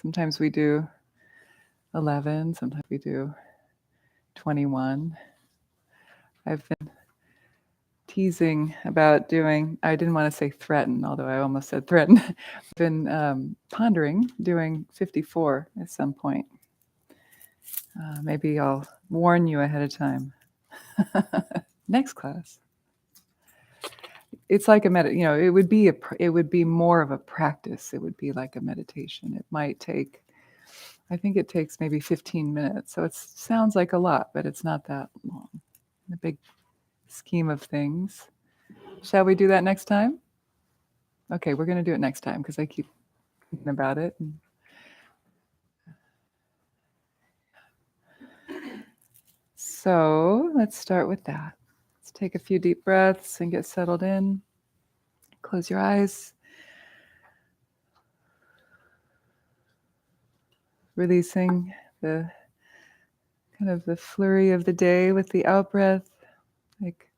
Sometimes we do 11, sometimes we do 21. I've been teasing about doing, I didn't want to say threaten, although I almost said threaten. I've been pondering doing 54 at some point. Maybe I'll warn you ahead of time. Next class. It's like it would be more of a practice. It would be like a meditation. It might take, I think it takes maybe 15 minutes. So it sounds like a lot, but it's not that long in the big scheme of things. Shall we do that next time? Okay, we're going to do it next time because I keep thinking about it. So let's start with that. Let's take a few deep breaths and get settled in. Close your eyes. Releasing the kind of the flurry of the day with the out breath, like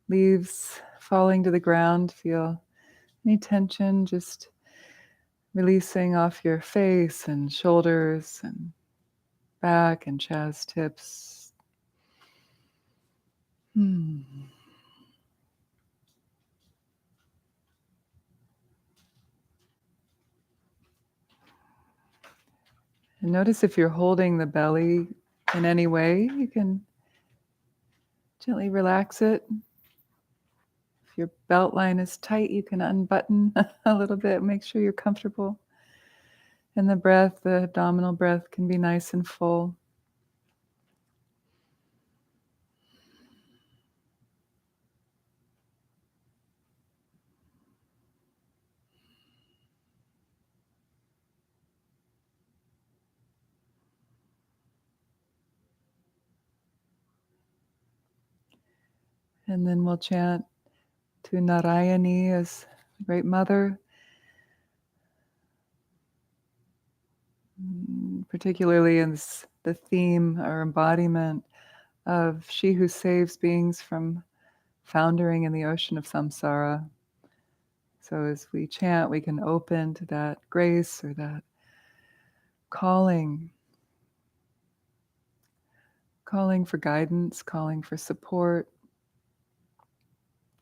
leaves falling to the ground. Feel any tension just releasing off your face and shoulders and back and chest, tips. And notice if you're holding the belly in any way, you can gently relax it. If your belt line is tight, you can unbutton a little bit, make sure you're comfortable. And the breath, the abdominal breath, can be nice and full. And then we'll chant to Narayaṇi as Great Mother, particularly in the theme or embodiment of she who saves beings from foundering in the ocean of samsara. So as we chant, we can open to that grace or that calling for guidance, calling for support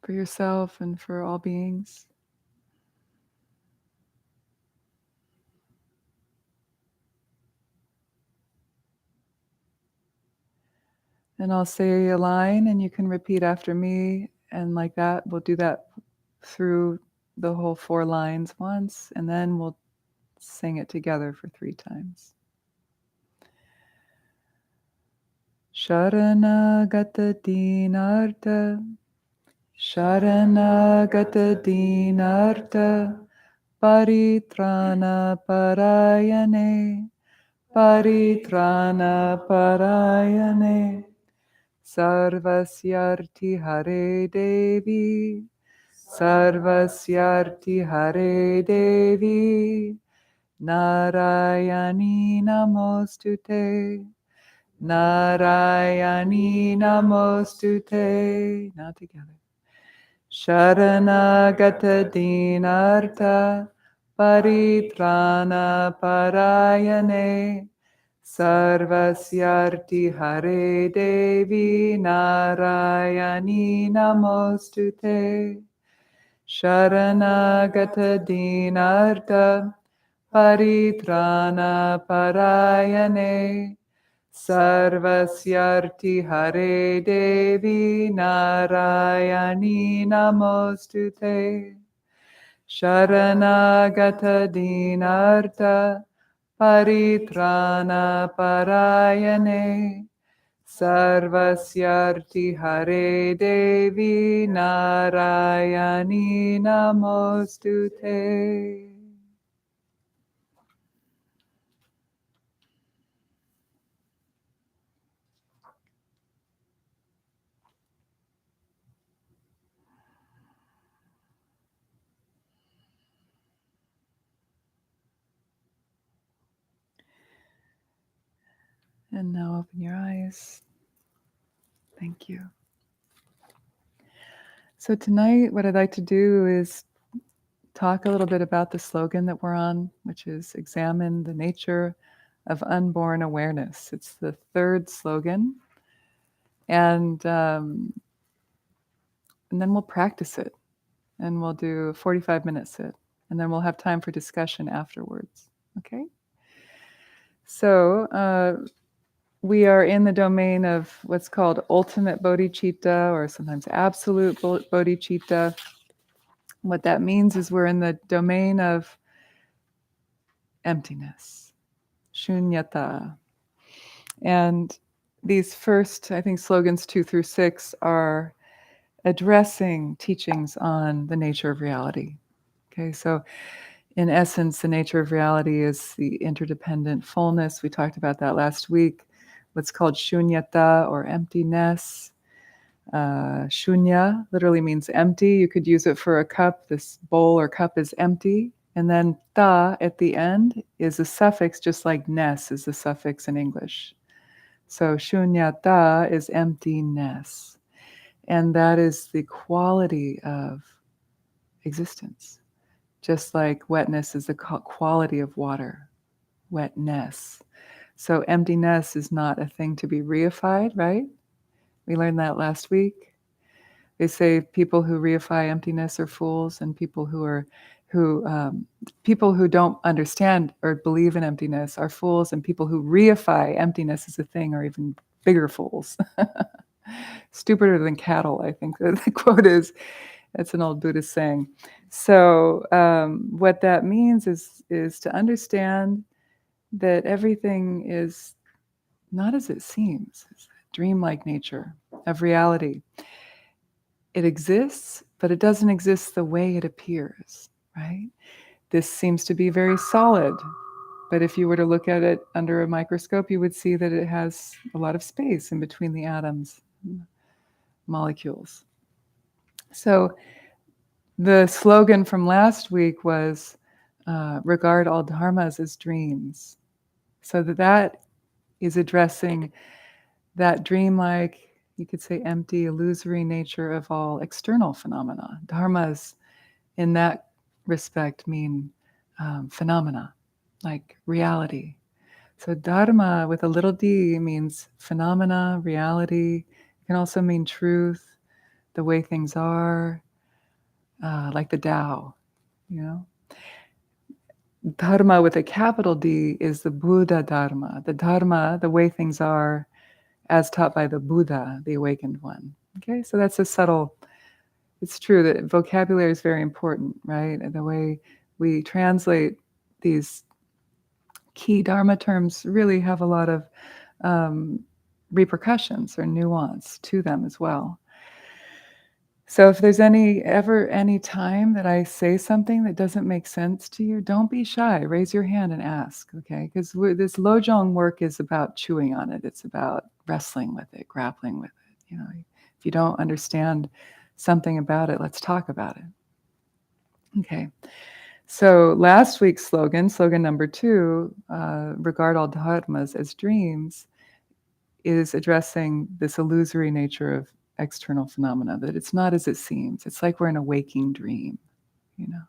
for yourself and for all beings. And I'll say a line and you can repeat after me, and like that, we'll do that through the whole 4 lines once, and then we'll sing it together for 3 times. Śaraṇāgata dīnārtha, Śaraṇāgata dīnārtha, paritrāṇa parāyaṇe, paritrāṇa parāyaṇe, Sarvasyārti hare Devi, Sarvasyārti hare Devi, Nārāyaṇi namostute, Nārāyaṇi namostute. Now together. Śaraṇāgata dīnārtha, paritrāṇa parāyaṇe, Sarvasyārti hare Devi, Nārāyaṇi namostute. Śaraṇāgata dīnārtha, paritrāṇa parāyaṇe, Sarvasyārti hare Devi, Nārāyaṇi namostute. Śaraṇāgata dīnārtha, paritrāṇa parāyaṇe, Sarvasyārti hare Devi, Nārāyaṇi namostute. And now open your eyes. Thank you. So tonight, what I'd like to do is talk a little bit about the slogan that we're on, which is examine the nature of unborn awareness. It's the third slogan. And then we'll practice it. And we'll do a 45-minute sit. And then we'll have time for discussion afterwards. Okay? So we are in the domain of what's called ultimate bodhicitta, or sometimes absolute bodhicitta. What that means is we're in the domain of emptiness, shunyata. And these first, I think, slogans 2 through 6 are addressing teachings on the nature of reality. Okay, so in essence, the nature of reality is the interdependent fullness. We talked about that last week. What's called shunyata, or emptiness. Shunya literally means empty. You could use it for a cup. This bowl or cup is empty. And then ta at the end is a suffix, just like ness is the suffix in English. So shunyata is emptiness. And that is the quality of existence. Just like wetness is the quality of water, wetness. So emptiness is not a thing to be reified, right? We learned that last week. They say people who reify emptiness are fools, and people who don't understand or believe in emptiness are fools, and people who reify emptiness as a thing are even bigger fools. Stupider than cattle, I think the quote is. That's an old Buddhist saying. So what that means is to understand that everything is not as it seems. It's a dreamlike nature of reality. It exists, but it doesn't exist the way it appears, right? This seems to be very solid, but if you were to look at it under a microscope, you would see that it has a lot of space in between the atoms, molecules. So the slogan from last week was regard all dharmas as dreams. So that is addressing that dreamlike, you could say empty, illusory nature of all external phenomena. Dharmas in that respect mean phenomena, like reality. So dharma with a little d means phenomena, reality. It can also mean truth, the way things are, like the Tao, you know. Dharma with a capital D is the Buddha Dharma, the Dharma, the way things are as taught by the Buddha, the awakened one. Okay, so that's a subtle, it's true that vocabulary is very important, right? And the way we translate these key Dharma terms really have a lot of repercussions or nuance to them as well. So if there's any time that I say something that doesn't make sense to you, don't be shy. Raise your hand and ask, okay? Because this Lojong work is about chewing on it. It's about wrestling with it, grappling with it. You know, if you don't understand something about it, let's talk about it. Okay. So last week's slogan number 2, regard all dharmas as dreams, is addressing this illusory nature of external phenomena, that it's not as it seems. It's like we're in a waking dream, you know.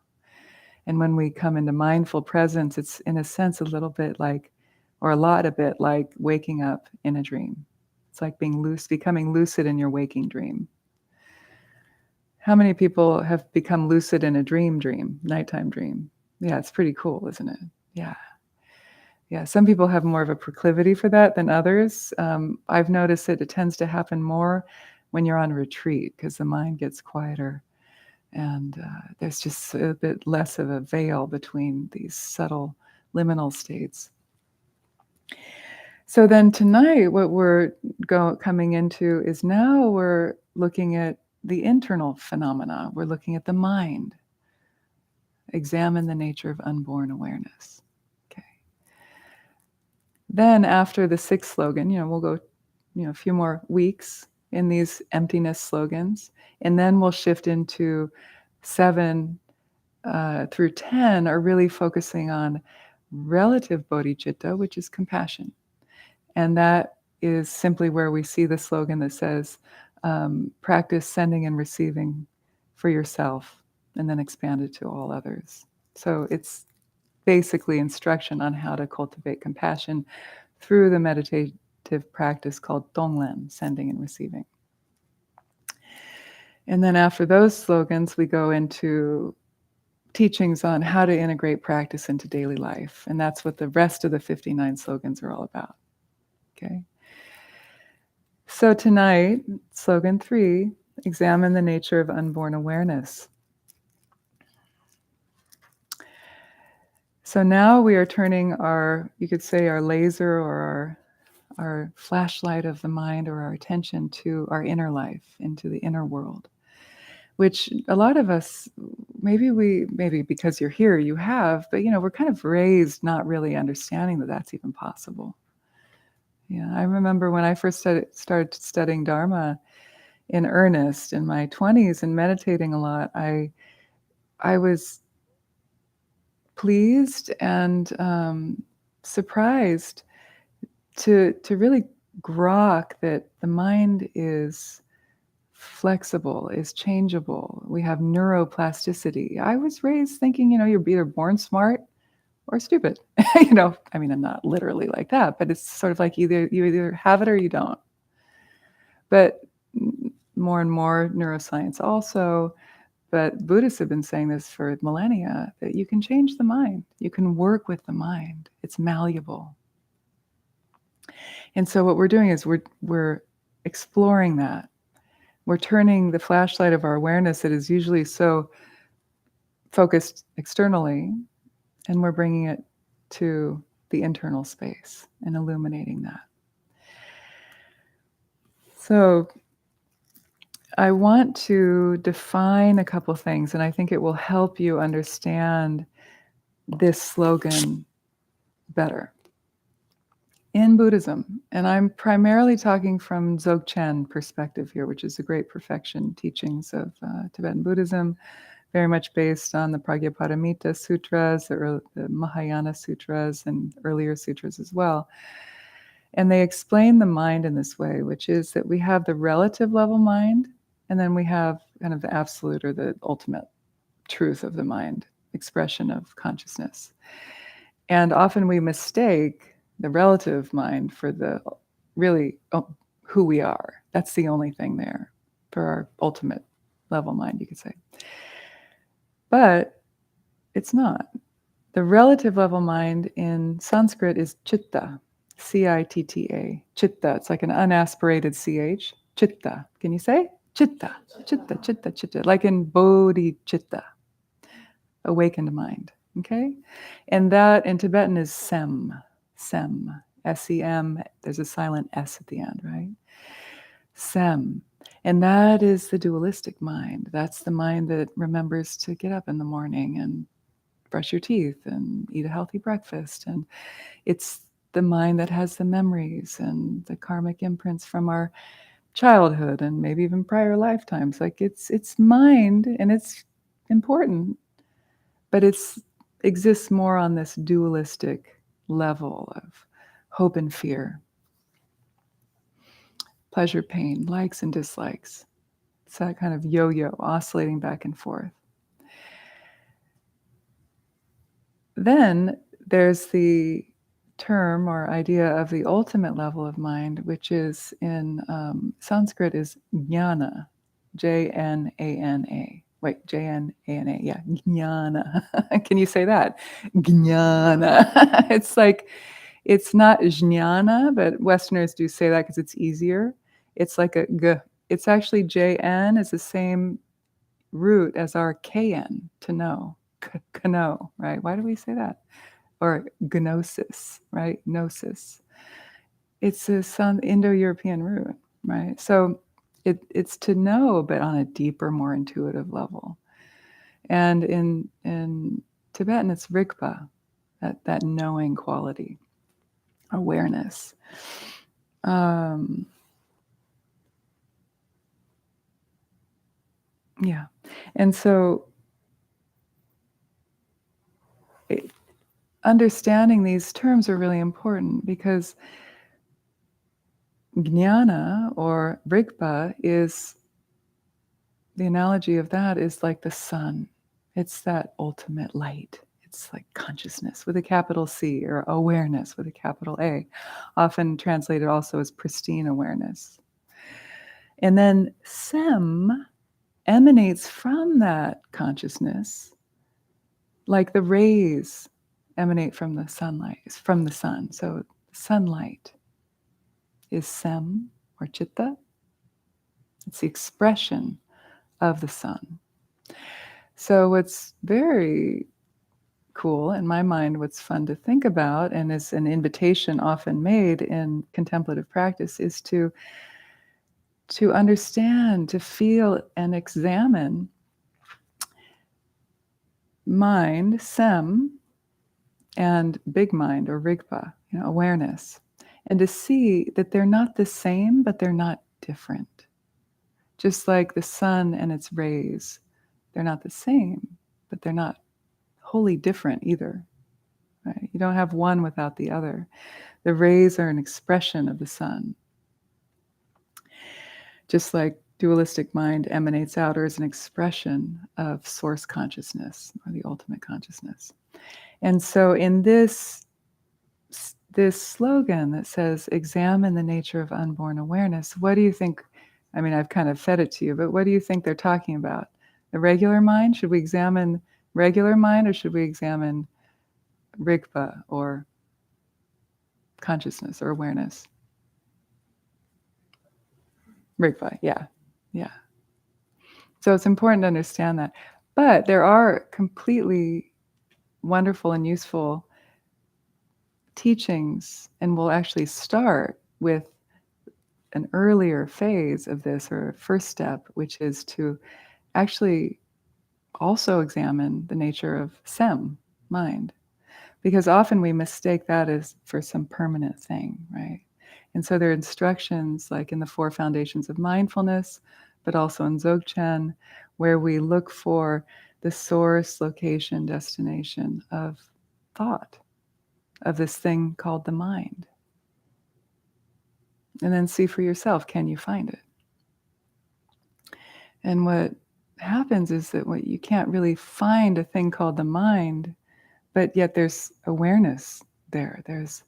And when we come into mindful presence, it's in a sense a little bit like, or a lot a bit like waking up in a dream. It's like being loose, becoming lucid in your waking dream. How many people have become lucid in a dream, nighttime dream? Yeah, it's pretty cool, isn't it? Yeah. Yeah, some people have more of a proclivity for that than others. I've noticed that it tends to happen more when you're on retreat because the mind gets quieter and there's just a bit less of a veil between these subtle liminal states. So then tonight, what we're coming into is now we're looking at the internal phenomena. We're looking at the mind. Examine the nature of unborn awareness. Then after the 6th slogan, we'll go, a few more weeks in these emptiness slogans, and then we'll shift into 7 through 10 are really focusing on relative bodhicitta, which is compassion. And that is simply where we see the slogan that says, practice sending and receiving for yourself and then expanded to all others. So it's basically instruction on how to cultivate compassion through the meditative practice called tonglen, sending and receiving. And then after those slogans, we go into teachings on how to integrate practice into daily life. And that's what the rest of the 59 slogans are all about. Okay. So tonight, slogan 3, examine the nature of unborn awareness. So now we are turning our, you could say, our laser or our flashlight of the mind or our attention to our inner life, into the inner world, which a lot of us, maybe because you're here, you have, but we're kind of raised not really understanding that that's even possible. Yeah, I remember when I first started studying Dharma in earnest in my 20s and meditating a lot, I was pleased and surprised to really grok that the mind is flexible, is changeable. We have neuroplasticity. I was raised thinking, you're either born smart or stupid. I mean, I'm not literally like that, but it's sort of like you either have it or you don't. But more and more neuroscience also, but Buddhists have been saying this for millennia, that you can change the mind. You can work with the mind. It's malleable. And so what we're doing is we're exploring that. We're turning the flashlight of our awareness that is usually so focused externally, and we're bringing it to the internal space and illuminating that. So I want to define a couple things, and I think it will help you understand this slogan better. In Buddhism, and I'm primarily talking from Dzogchen perspective here, which is the great perfection teachings of Tibetan Buddhism, very much based on the Prajnaparamita Sutras, the Mahayana Sutras, and earlier sutras as well. And they explain the mind in this way, which is that we have the relative level mind, and then we have kind of the absolute or the ultimate truth of the mind, expression of consciousness. And often we mistake the relative mind for the really who we are. That's the only thing there for our ultimate level mind, you could say. But it's not. The relative level mind in Sanskrit is chitta, C-I-T-T-A, chitta. It's like an unaspirated CH, chitta. Can you say? Chitta, chitta, chitta, chitta, like in bodhicitta, awakened mind, okay? And that in Tibetan is sem, S-E-M, there's a silent S at the end, right? Sem. And that is the dualistic mind. That's the mind that remembers to get up in the morning and brush your teeth and eat a healthy breakfast. And it's the mind that has the memories and the karmic imprints from our childhood and maybe even prior lifetimes. Like it's mind, and it's important, but it exists more on this dualistic level of hope and fear, pleasure, pain, likes and dislikes. It's that kind of yo-yo, oscillating back and forth. Then there's the term or idea of the ultimate level of mind, which is in Sanskrit is jnana, J-N-A-N-A. Wait, J-N-A-N-A, yeah, jnana. Can you say that? Jnana. It's like, it's not jnana, but Westerners do say that because it's easier. It's like a g. It's actually J-N is the same root as our K-N, to know. Know, right? Why do we say that? Or gnosis, right? Gnosis. It's some Indo-European root, right? So it's to know, but on a deeper, more intuitive level. And in Tibetan, it's rigpa, that knowing quality, awareness. Yeah. And so understanding these terms are really important, because jnana or rigpa is, the analogy of that is like the sun. It's that ultimate light. It's like consciousness with a capital C, or awareness with a capital A, often translated also as pristine awareness. And then Sem emanates from that consciousness like the rays emanate from the sunlight, from the sun. So sunlight is Sem, or Chitta. It's the expression of the sun. So what's very cool in my mind, what's fun to think about, and is an invitation often made in contemplative practice, is to understand, to feel and examine mind, Sem, and big mind, or Rigpa, awareness, and to see that they're not the same, but they're not different. Just like the sun and its rays, they're not the same, but they're not wholly different either. Right? You don't have one without the other. The rays are an expression of the sun. Just like dualistic mind emanates out or is an expression of source consciousness, or the ultimate consciousness. And so in this slogan that says, examine the nature of unborn awareness, what do you think? I mean, I've kind of fed it to you, but what do you think they're talking about? The regular mind? Should we examine regular mind, or should we examine Rigpa, or consciousness, or awareness? Rigpa, yeah. So it's important to understand that. But there are completely wonderful and useful teachings, and we'll actually start with an earlier phase of this, or a first step, which is to actually also examine the nature of Sem, mind. Because often we mistake that as for some permanent thing, right? And so there are instructions like in the 4 foundations of mindfulness, but also in Dzogchen, where we look for the source, location, destination of thought, of this thing called the mind. And then see for yourself, can you find it? And what happens is that you can't really find a thing called the mind, but yet there's awareness there. There's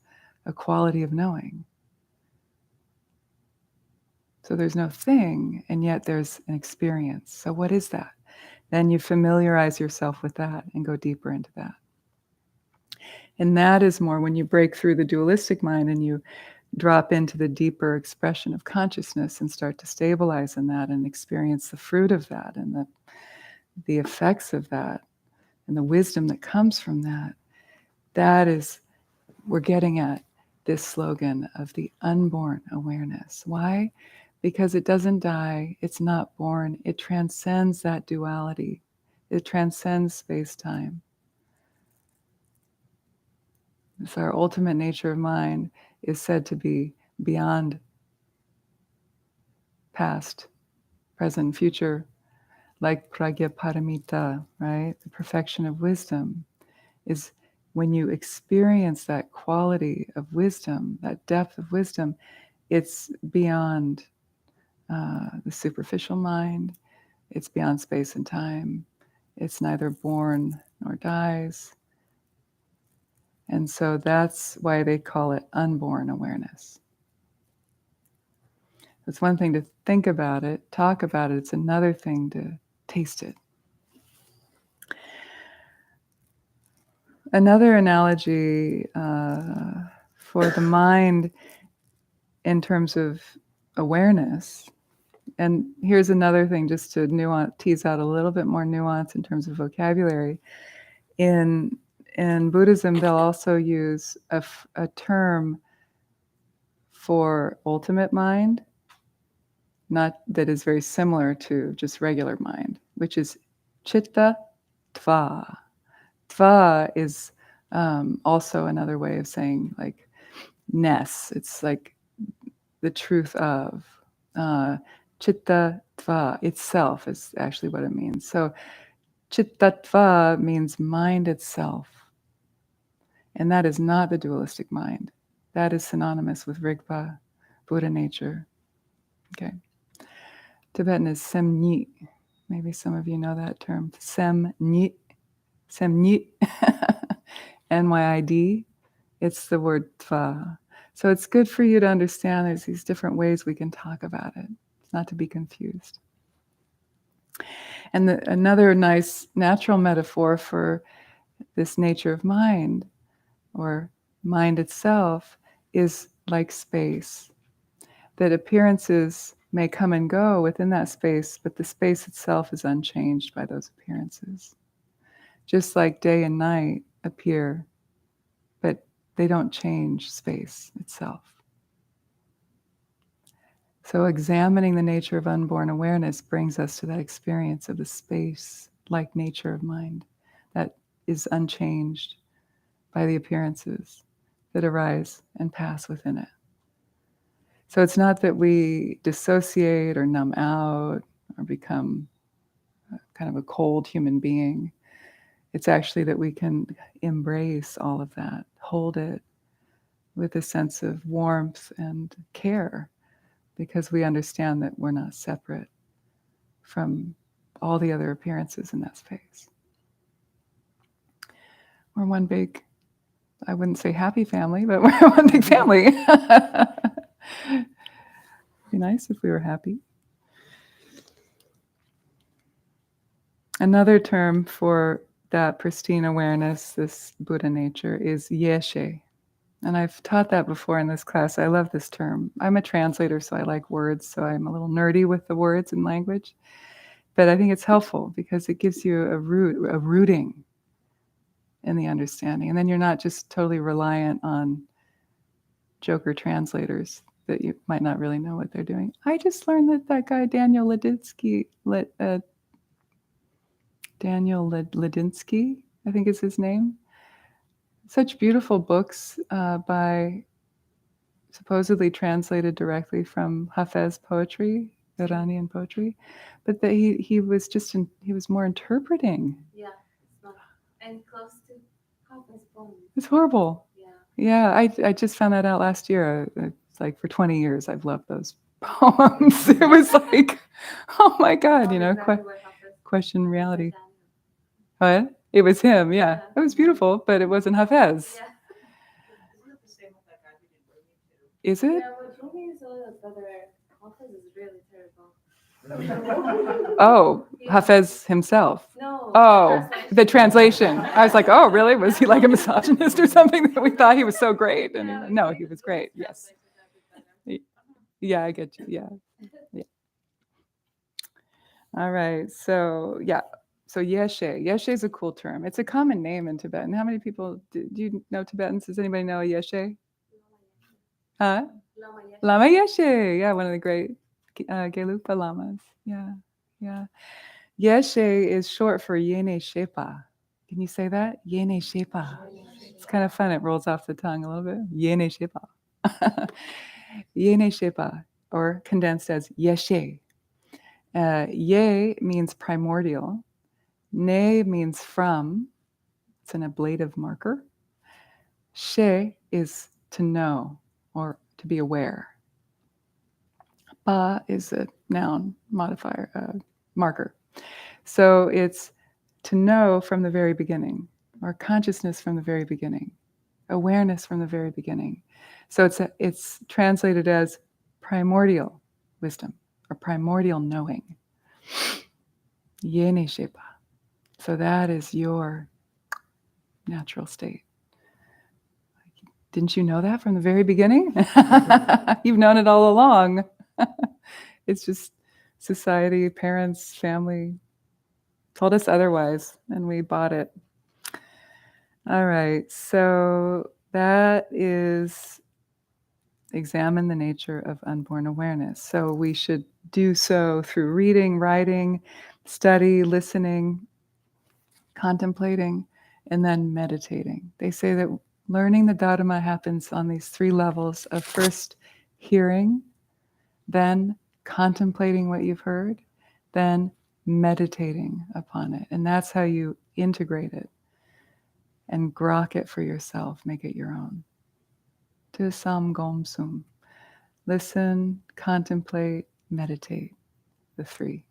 a quality of knowing. So there's no thing, and yet there's an experience. So what is that? Then you familiarize yourself with that and go deeper into that. And that is more when you break through the dualistic mind and you drop into the deeper expression of consciousness and start to stabilize in that and experience the fruit of that and the effects of that and the wisdom that comes from that. That is, we're getting at this slogan of the unborn awareness. Why? Because it doesn't die, it's not born, it transcends that duality. It transcends space-time. So our ultimate nature of mind is said to be beyond past, present, future, like pragya paramita, right? The perfection of wisdom is when you experience that quality of wisdom, that depth of wisdom, it's beyond the superficial mind, it's beyond space and time, it's neither born nor dies. And so that's why they call it unborn awareness. It's one thing to think about it, talk about it, it's another thing to taste it. Another analogy for the mind in terms of awareness, and here's another thing just to tease out a little bit more nuance in terms of vocabulary. In Buddhism, they'll also use a term for ultimate mind, not that is very similar to just regular mind, which is chitta tva. Tva is also another way of saying like ness. It's like the truth of. Chitta tva itself is actually what it means. So chitta tva means mind itself. And that is not the dualistic mind. That is synonymous with Rigpa, Buddha nature. Okay. Tibetan is semni. Maybe some of you know that term, semnyi, NYID. It's the word tva. So it's good for you to understand there's these different ways we can talk about it. It's not to be confused. And another nice natural metaphor for this nature of mind, or mind itself, is like space. That appearances may come and go within that space, but the space itself is unchanged by those appearances. Just like day and night appear, but they don't change space itself. So examining the nature of unborn awareness brings us to that experience of the space-like nature of mind that is unchanged by the appearances that arise and pass within it. So it's not that we dissociate or numb out or become kind of a cold human being. It's actually that we can embrace all of that, hold it with a sense of warmth and care, because we understand that we're not separate from all the other appearances in that space. We're one big, I wouldn't say happy family, but we're one big family. It'd be nice if we were happy. Another term for that pristine awareness, this Buddha nature, is yeshe. And I've taught that before in this class. I love this term. I'm a translator, so I like words, so I'm a little nerdy with the words and language. But I think it's helpful because it gives you a rooting in the understanding. And then you're not just totally reliant on joker translators that you might not really know what they're doing. I just learned that guy, Daniel Ladinsky, I think is his name. Such beautiful books by supposedly translated directly from Hafez poetry, Iranian poetry, but that he was he was more interpreting. Yeah, it's not, and close to Hafez poem. It's horrible. Yeah, I just found that out last year. It's like for 20 years I've loved those poems. It was like, oh my God, question reality. What? It was him, yeah. It was beautiful, but it wasn't Hafez. Yeah. Isn't it the same with that guy who did Rumi too? Is it? Yeah, but Rumi is a little better. Hafez is really terrible. Oh, Hafez himself. No. Oh, the translation. I was like, oh, really? Was he like a misogynist or something that we thought he was so great? And no, he was great. Yes. Yeah, I get you. Yeah. All right. So, yeah. So Yeshe. Yeshe is a cool term. It's a common name in Tibetan. How many people, do you know Tibetans? Does anybody know a Yeshe? Huh? Lama Yeshe. Yeah, one of the great Gelugpa lamas. Yeah. Yeshe is short for Yene Shepa. Can you say that? Yene Shepa. It's kind of fun. It rolls off the tongue a little bit. Yene Shepa. Yene Shepa, or condensed as Yeshe. Ye means primordial. Ne means from. It's an ablative marker. She is to know or to be aware. Pa is a noun modifier, marker. So it's to know from the very beginning, or consciousness from the very beginning, awareness from the very beginning. So it's translated as primordial wisdom or primordial knowing. Yene Shepa. So that is your natural state. Didn't you know that from the very beginning? You've known it all along. It's just society, parents, family told us otherwise, and we bought it. All right, so that is examine the nature of unborn awareness. So we should do so through reading, writing, study, listening, contemplating, and then meditating. They say that learning the Dharma happens on these three levels of first hearing, then contemplating what you've heard, then meditating upon it. And that's how you integrate it and grok it for yourself, make it your own. Tu sam gom sum. Listen, contemplate, meditate, the three.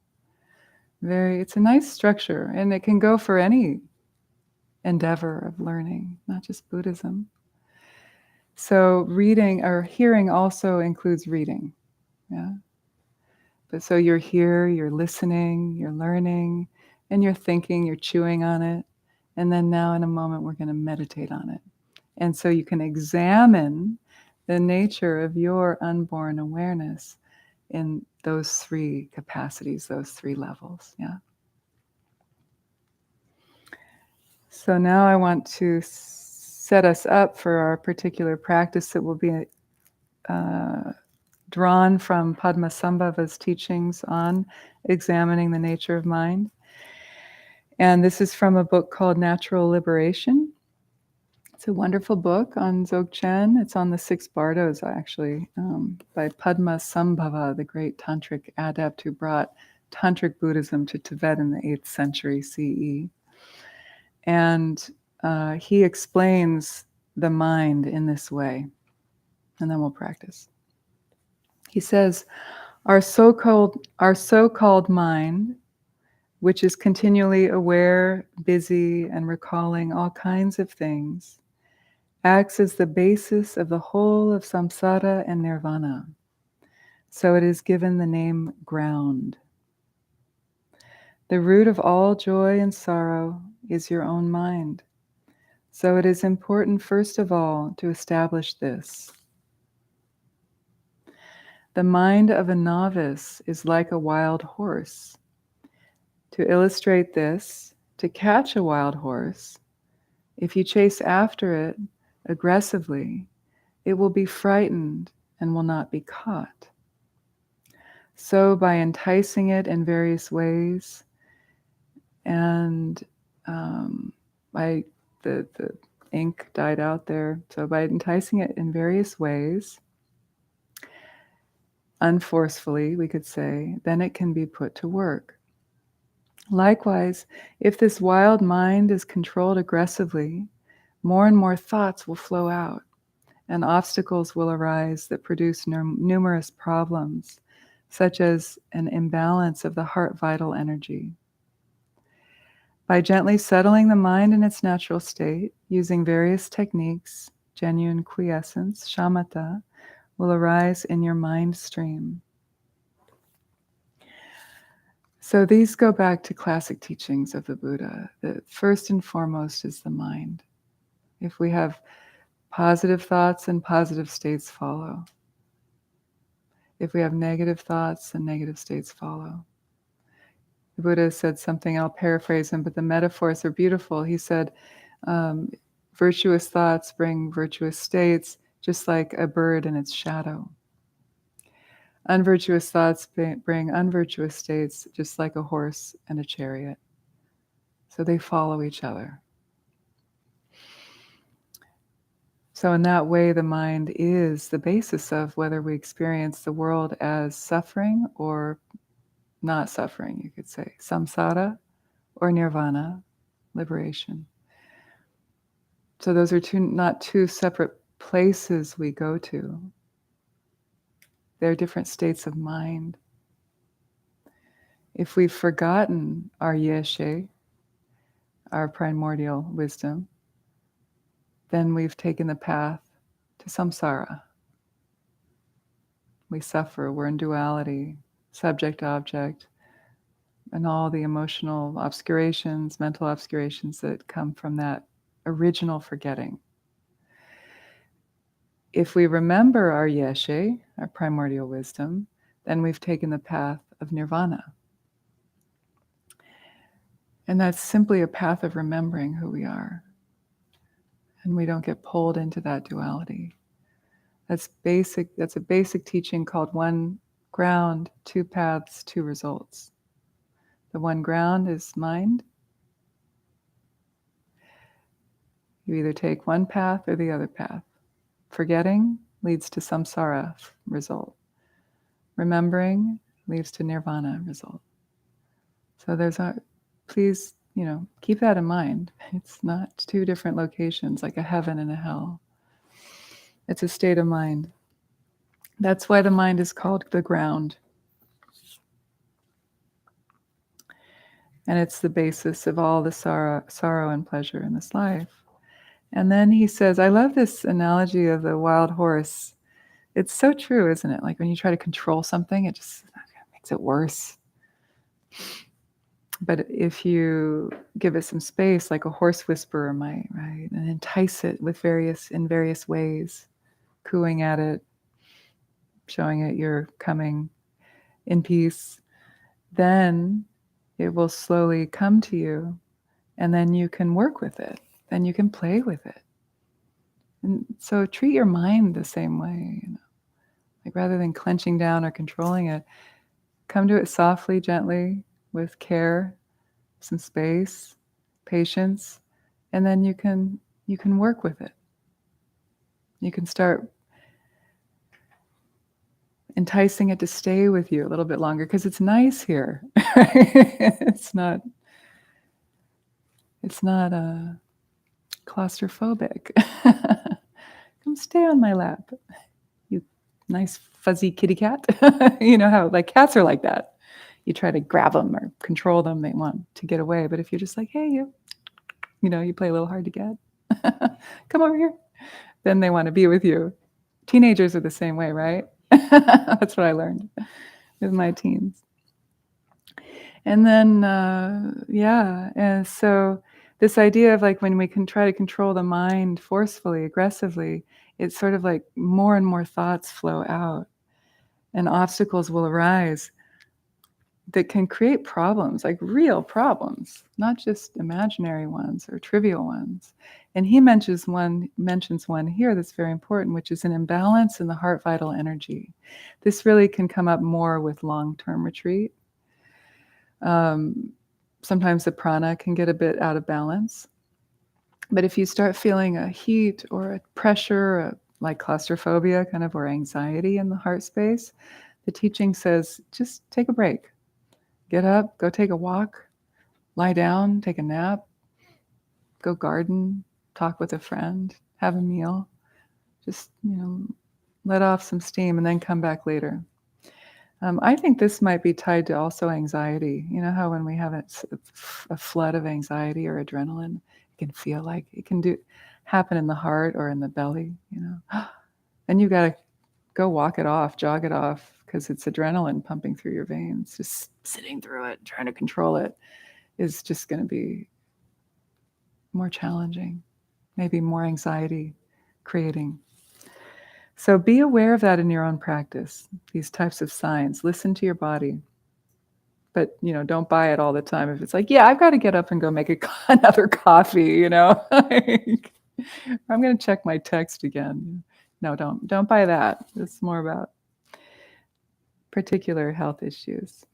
It's a nice structure, and it can go for any endeavor of learning, not just Buddhism. So reading or hearing also includes reading. Yeah. But so you're here, you're listening, you're learning, and you're thinking, you're chewing on it. And then now in a moment, we're going to meditate on it. And so you can examine the nature of your unborn awareness in those three capacities, those three levels. Yeah. So now I want to set us up for our particular practice that will be drawn from Padmasambhava's teachings on examining the nature of mind. And this is from a book called Natural Liberation. It's a wonderful book on Dzogchen. It's on the six bardos, actually, by Padmasambhava, the great tantric adept who brought tantric Buddhism to Tibet in the 8th century CE. And he explains the mind in this way. And then we'll practice. He says, our so-called mind, which is continually aware, busy, and recalling all kinds of things, acts as the basis of the whole of samsara and nirvana. So it is given the name ground. The root of all joy and sorrow is your own mind. So it is important, first of all, to establish this. The mind of a novice is like a wild horse. To illustrate this, to catch a wild horse, if you chase after it aggressively, it will be frightened and will not be caught. So by enticing it in various ways, and the ink died out there. So by enticing it in various ways, unforcefully, we could say, then it can be put to work. Likewise, if this wild mind is controlled aggressively, more and more thoughts will flow out, and obstacles will arise that produce numerous problems, such as an imbalance of the heart vital energy. By gently settling the mind in its natural state, using various techniques, genuine quiescence, shamatha, will arise in your mind stream. So these go back to classic teachings of the Buddha, that first and foremost is the mind. If we have positive thoughts, and positive states follow. If we have negative thoughts, and negative states follow. The Buddha said something, I'll paraphrase him, but the metaphors are beautiful. He said, virtuous thoughts bring virtuous states, just like a bird in its shadow. Unvirtuous thoughts bring unvirtuous states, just like a horse and a chariot. So they follow each other. So in that way, the mind is the basis of whether we experience the world as suffering or not suffering, you could say. Samsara or nirvana, liberation. So those are not two separate places we go to. They're different states of mind. If we've forgotten our yeshe, our primordial wisdom, then we've taken the path to samsara. We suffer, we're in duality, subject-object, and all the emotional obscurations, mental obscurations that come from that original forgetting. If we remember our yeshe, our primordial wisdom, then we've taken the path of nirvana. And that's simply a path of remembering who we are. And we don't get pulled into that duality. That's a basic teaching called one ground, two paths, two results. The one ground is mind. You either take one path or the other path. Forgetting leads to samsara result. Remembering leads to nirvana result. So please, keep that in mind. It's not two different locations like a heaven and a hell. It's a state of mind. That's why the mind is called the ground. And it's the basis of all the sorrow and pleasure in this life. And then he says, I love this analogy of the wild horse. It's so true, isn't it? Like when you try to control something, it just makes it worse. But if you give it some space, like a horse whisperer might, right, and entice it with in various ways, cooing at it, showing it you're coming in peace, then it will slowly come to you, and then you can work with it. Then you can play with it. And so treat your mind the same way, like rather than clenching down or controlling it, come to it softly, gently, with care, some space, patience, and then you can work with it. You can start enticing it to stay with you a little bit longer because it's nice here. It's not claustrophobic. Come stay on my lap, you nice fuzzy kitty cat. You know how like cats are like that. You try to grab them or control them, they want to get away. But if you're just like, hey, you play a little hard to get. Come over here. Then they want to be with you. Teenagers are the same way, right? That's what I learned with my teens. And then, and so this idea of like when we can try to control the mind forcefully, aggressively, it's sort of like more and more thoughts flow out and obstacles will arise that can create problems, like real problems, not just imaginary ones or trivial ones. And he mentions one here that's very important, which is an imbalance in the heart vital energy. This really can come up more with long-term retreat. Sometimes the prana can get a bit out of balance. But if you start feeling a heat or a pressure, like claustrophobia, kind of, or anxiety in the heart space, the teaching says, just take a break. Get up, go take a walk, lie down, take a nap, go garden, talk with a friend, have a meal. Just, let off some steam and then come back later. I think this might be tied to also anxiety. You know how when we have a flood of anxiety or adrenaline, it can feel like it can happen in the heart or in the belly, And you got to go walk it off, jog it off, because it's adrenaline pumping through your veins. Just sitting through it, trying to control it is just going to be more challenging, maybe more anxiety creating. So be aware of that in your own practice, these types of signs. Listen to your body. But, don't buy it all the time. If it's like, yeah, I've got to get up and go make another coffee, Like, I'm going to check my text again. No, don't buy that. It's more about particular health issues.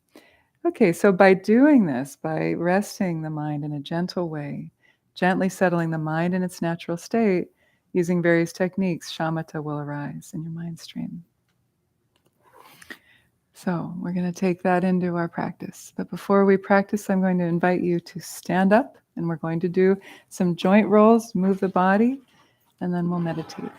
Okay, so by doing this, by resting the mind in a gentle way, gently settling the mind in its natural state, using various techniques, shamatha will arise in your mind stream. So we're going to take that into our practice. But before we practice, I'm going to invite you to stand up, and we're going to do some joint rolls, move the body, and then we'll meditate.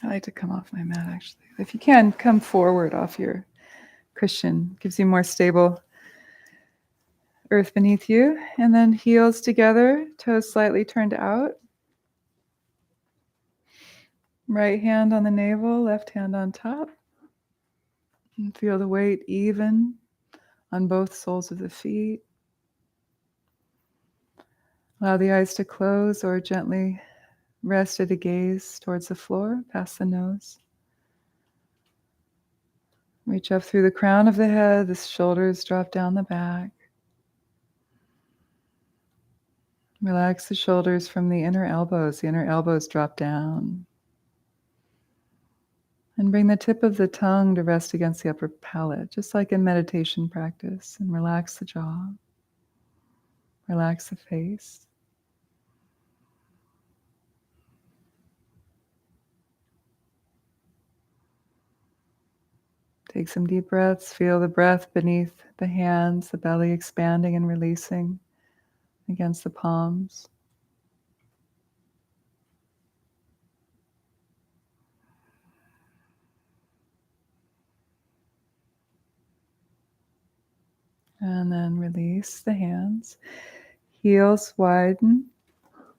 I like to come off my mat, actually. If you can, come forward off your cushion. Gives you more stable earth beneath you. And then heels together, toes slightly turned out. Right hand on the navel, left hand on top. And feel the weight even on both soles of the feet. Allow the eyes to close or gently rest at a gaze towards the floor, past the nose. Reach up through the crown of the head, the shoulders drop down the back. Relax the shoulders from the inner elbows. The inner elbows drop down. And bring the tip of the tongue to rest against the upper palate, just like in meditation practice. And relax the jaw. Relax the face. Take some deep breaths. Feel the breath beneath the hands, the belly expanding and releasing against the palms. And then release the hands. Heels widen,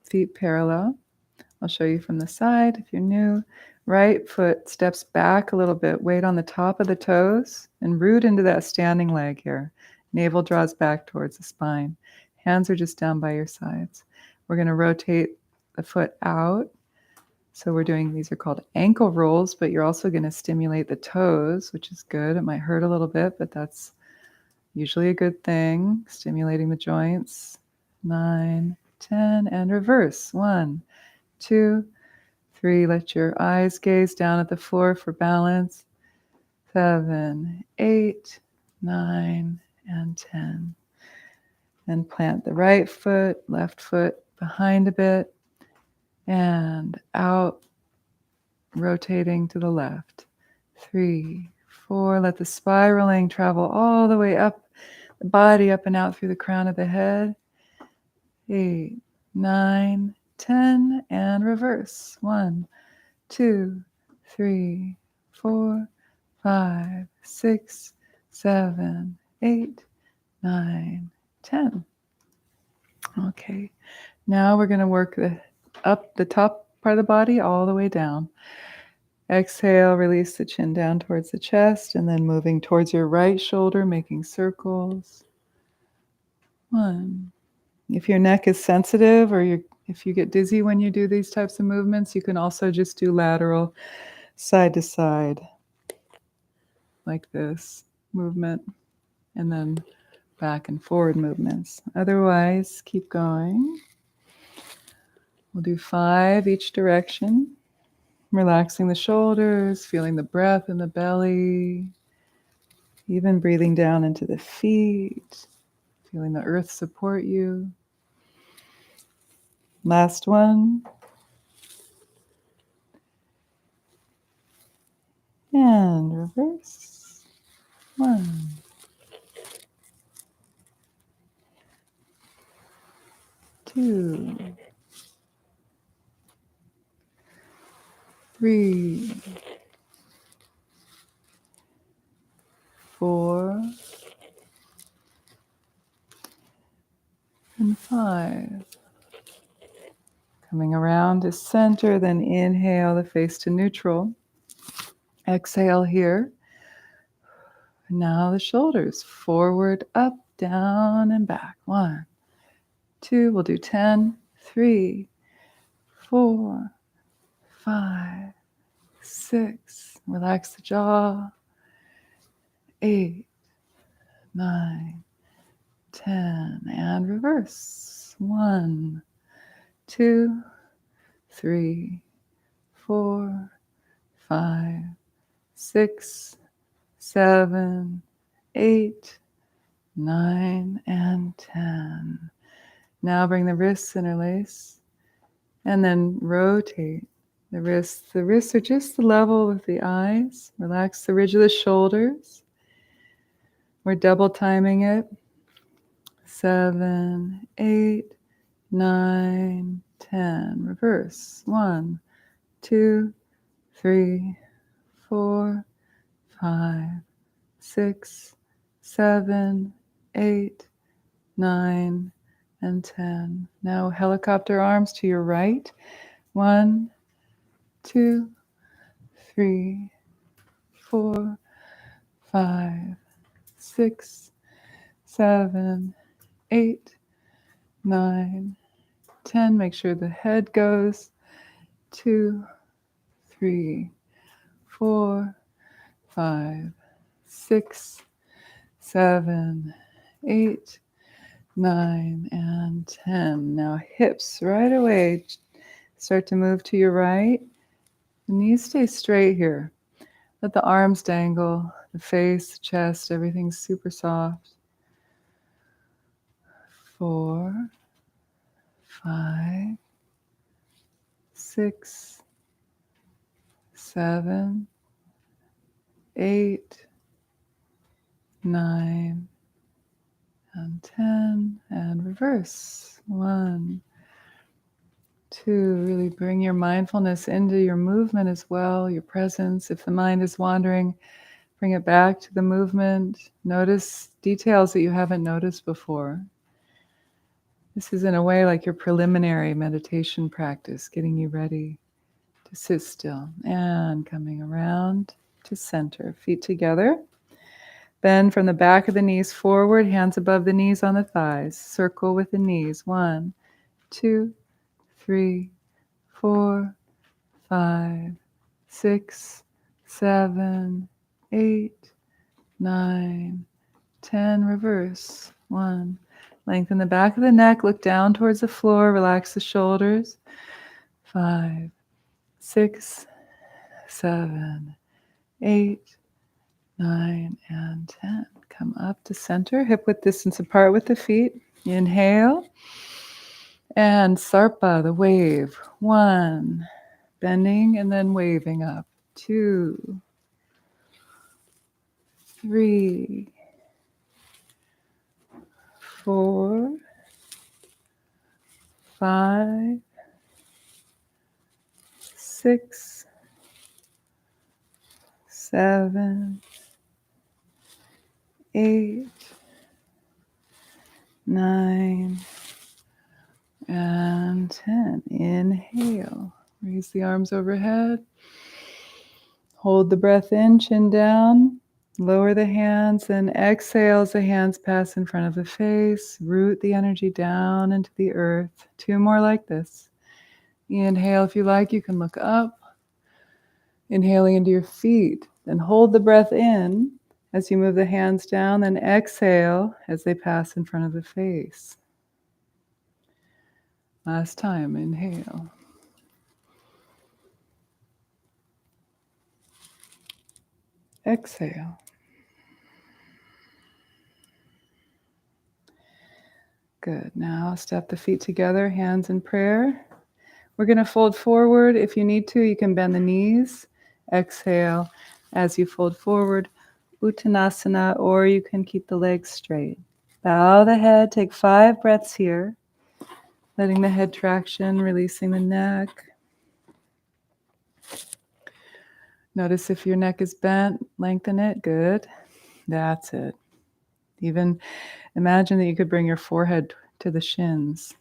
feet parallel. I'll show you from the side if you're new. Right foot steps back a little bit. Weight on the top of the toes and root into that standing leg here. Navel draws back towards the spine. Hands are just down by your sides. We're going to rotate the foot out. So we're doing, these are called ankle rolls, but you're also going to stimulate the toes, which is good. It might hurt a little bit, but that's usually a good thing. Stimulating the joints. 9, 10, and reverse. 1, 2, 3. Let your eyes gaze down at the floor for balance. 7, 8, 9, and 10. Then plant the right foot, left foot behind a bit, and out, rotating to the left. 3, 4. Let the spiraling travel all the way up, the body up and out through the crown of the head. 8, 9, 10, and reverse. 1, 2, 3, 4, 5, 6, 7, 8, 9, 10. Okay, now we're going to work up the top part of the body all the way down. Exhale, release the chin down towards the chest, and then moving towards your right shoulder, making circles. 1. If your neck is sensitive or if you get dizzy when you do these types of movements, you can also just do lateral, side to side, like this movement, and then back and forward movements. Otherwise, keep going. We'll do 5 each direction. Relaxing the shoulders, feeling the breath in the belly, even breathing down into the feet, feeling the earth support you. Last one. And reverse. 1, 2, 3, 4, and 5. Coming around to center, then inhale the face to neutral. Exhale here. And now the shoulders, forward, up, down, and back. 1, 2, we'll do 10, 3, 4, 5, 6. Relax the jaw. 8, 9, 10, and reverse. 1, 2, 3, 4, 5, 6, 7, 8, 9, and 10. Now bring the wrists interlace and then rotate the wrists. The wrists are just the level with the eyes. Relax the ridge of the shoulders. We're double timing it. 7, 8, 9, 10. Reverse. 1, 2, 3, 4, 5, 6, 7, 8, 9, and 10. Now helicopter arms to your right. 1, 2, 3, 4, 5, 6, 7, 8, 9, 10. Make sure the head goes. 2, 3, 4, 5, 6, 7, 8, 9, and 10. Now hips right away start to move to your right. The knees stay straight here. Let the arms dangle, the face, the chest, everything's super soft. 4, 5, 6, 7, 8, 9, and 10, and reverse. 1, 2, really bring your mindfulness into your movement as well, your presence. If the mind is wandering, bring it back to the movement. Notice details that you haven't noticed before. This is in a way like your preliminary meditation practice, getting you ready to sit still. And coming around to center, feet together. Bend from the back of the knees forward, hands above the knees on the thighs. Circle with the knees. 1, 2, 3, 4, 5, 6, 7, 8, 9, 10. Reverse. 1. Lengthen the back of the neck, look down towards the floor, relax the shoulders. 5, 6, 7, 8, 9, and 10. Come up to center, hip width distance apart with the feet. Inhale. And Sarpa, the wave. 1, bending and then waving up. 2, 3, 4, 5, 6, 7, 8, 9, and 10. Inhale. Raise the arms overhead. Hold the breath in, chin down. Lower the hands and exhale as the hands pass in front of the face. Root the energy down into the earth. 2 more like this. Inhale, if you like, you can look up. Inhaling into your feet. Then hold the breath in as you move the hands down. Then exhale as they pass in front of the face. Last time, inhale. Exhale. Good. Now step the feet together, hands in prayer. We're going to fold forward. If you need to, you can bend the knees. Exhale as you fold forward, Uttanasana, or you can keep the legs straight. Bow the head, take 5 breaths here, letting the head traction, releasing the neck. Notice if your neck is bent, lengthen it. Good. That's it. Even imagine that you could bring your forehead to the shins.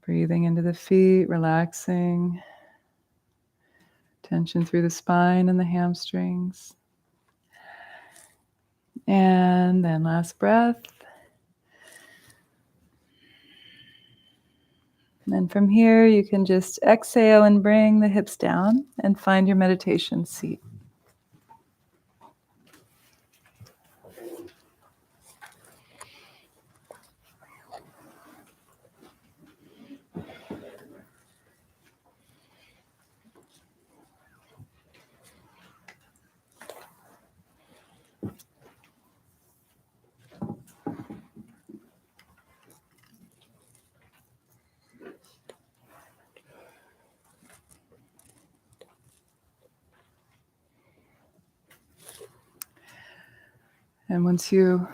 Breathing into the feet, relaxing. Tension through the spine and the hamstrings. And then last breath. And then from here, you can just exhale and bring the hips down and find your meditation seat. And once you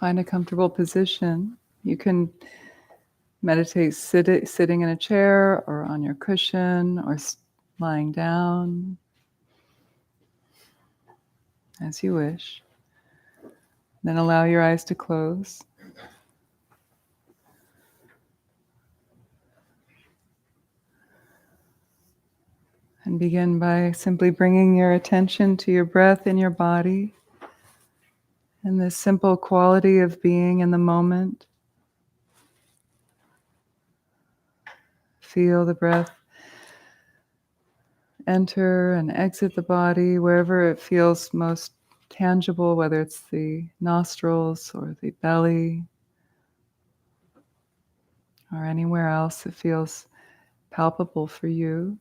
find a comfortable position, you can meditate sitting in a chair or on your cushion or lying down as you wish. Then allow your eyes to close. And begin by simply bringing your attention to your breath in your body and this simple quality of being in the moment. Feel the breath enter and exit the body wherever it feels most tangible, whether it's the nostrils or the belly or anywhere else that feels palpable for you.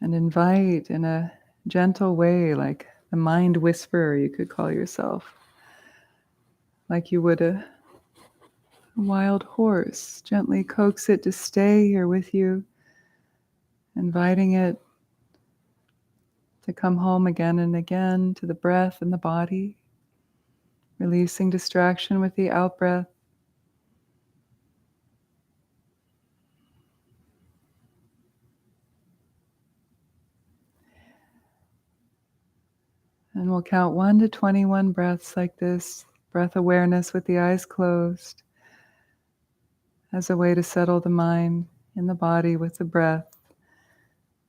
And invite in a gentle way, like the mind whisperer, you could call yourself, like you would a wild horse. Gently coax it to stay here with you, inviting it to come home again and again to the breath and the body, releasing distraction with the out-breath. And we'll count 1 to 21 breaths like this, breath awareness with the eyes closed, as a way to settle the mind in the body with the breath.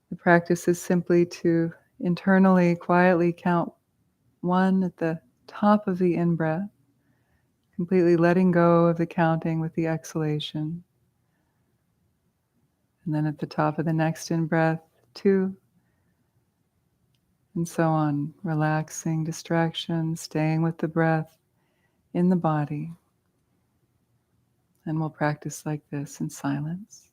The practice is simply to internally, quietly count 1 at the top of the in-breath, completely letting go of the counting with the exhalation. And then at the top of the next in-breath, 2, and so on, relaxing distraction, staying with the breath in the body. And we'll practice like this in silence.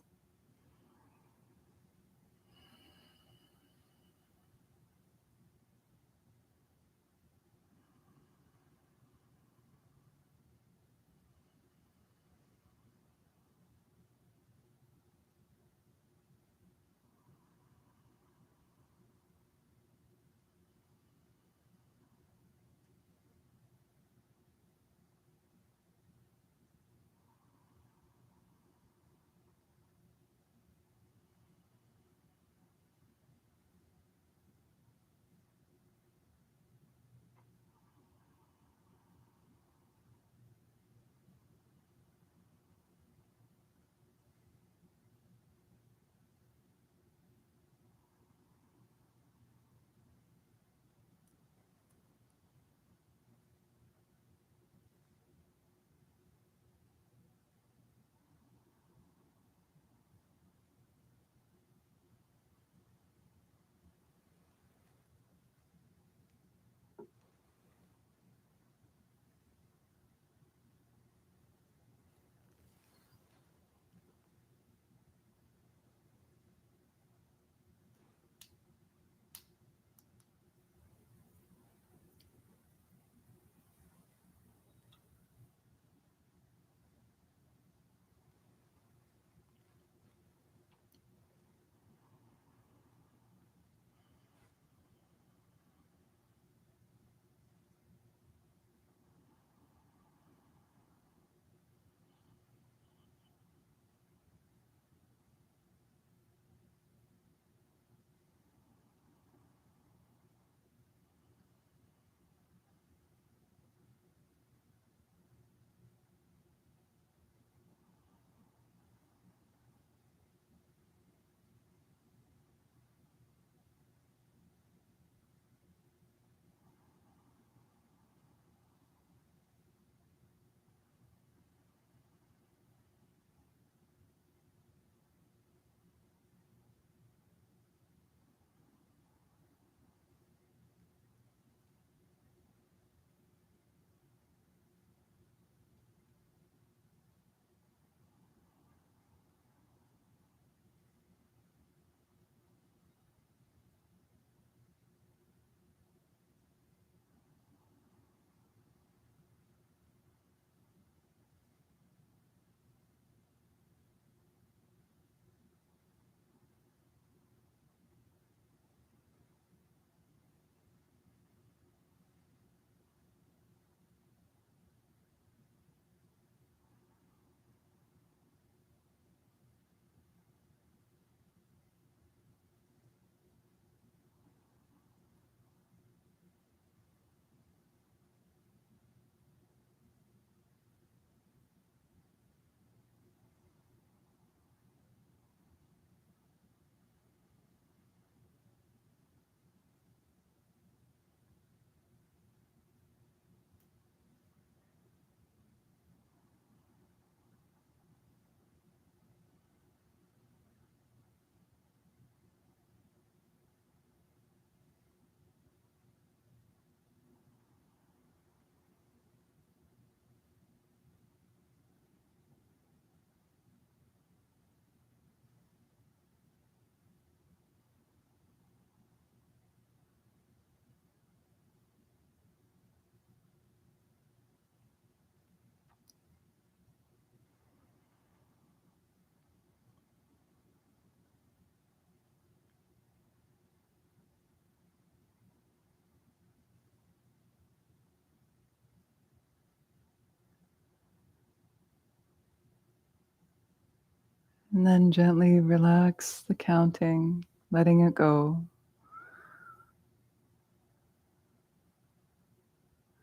And then gently relax the counting, letting it go.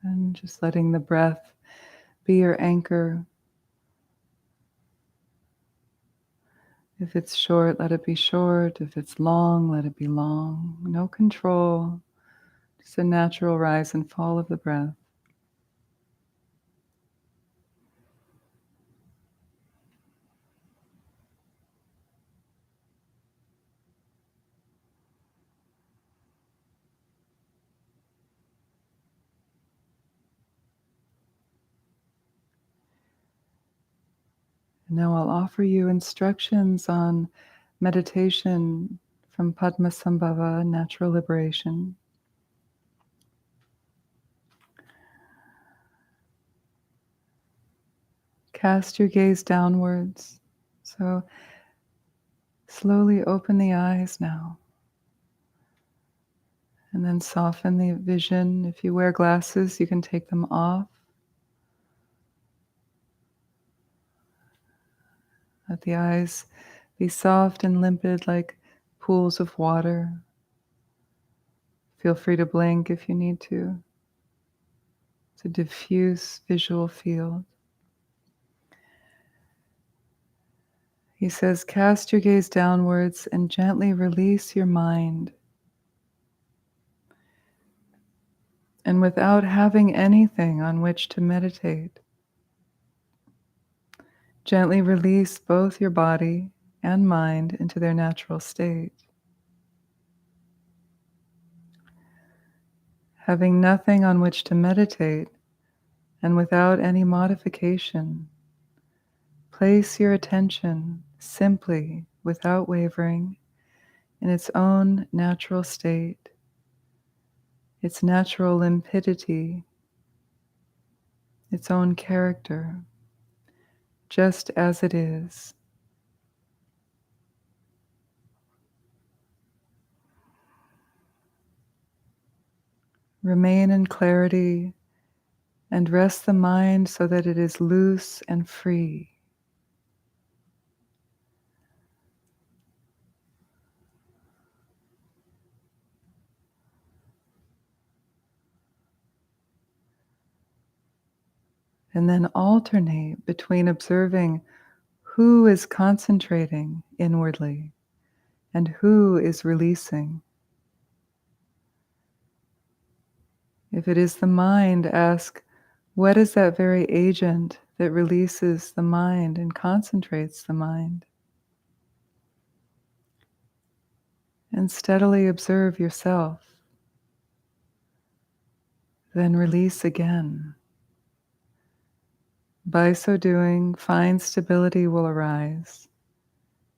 And just letting the breath be your anchor. If it's short, let it be short. If it's long, let it be long. No control, just a natural rise and fall of the breath. Now I'll offer you instructions on meditation from Padmasambhava, Natural Liberation. Cast your gaze downwards. So slowly open the eyes now. And then soften the vision. If you wear glasses, you can take them off. Let the eyes be soft and limpid like pools of water. Feel free to blink if you need to. It's a diffuse visual field. He says, cast your gaze downwards and gently release your mind. And without having anything on which to meditate, gently release both your body and mind into their natural state. Having nothing on which to meditate, and without any modification, place your attention simply, without wavering, in its own natural state, its natural limpidity, its own character, just as it is. Remain in clarity and rest the mind so that it is loose and free. And then alternate between observing who is concentrating inwardly and who is releasing. If it is the mind, ask, what is that very agent that releases the mind and concentrates the mind? And steadily observe yourself. Then release again. By so doing, fine stability will arise,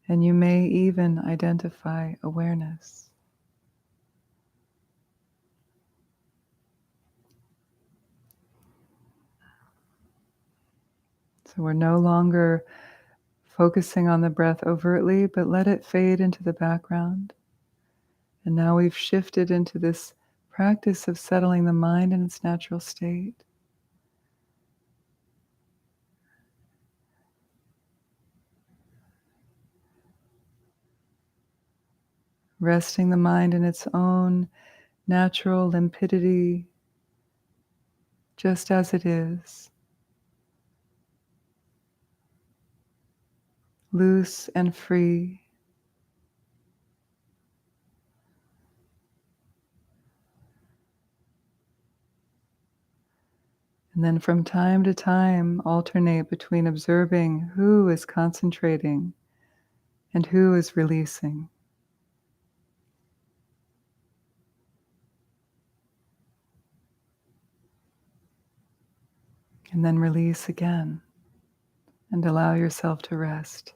and you may even identify awareness. So we're no longer focusing on the breath overtly, but let it fade into the background. And now we've shifted into this practice of settling the mind in its natural state. Resting the mind in its own natural limpidity, just as it is. Loose and free. And then from time to time, alternate between observing who is concentrating and who is releasing. And then release again and allow yourself to rest.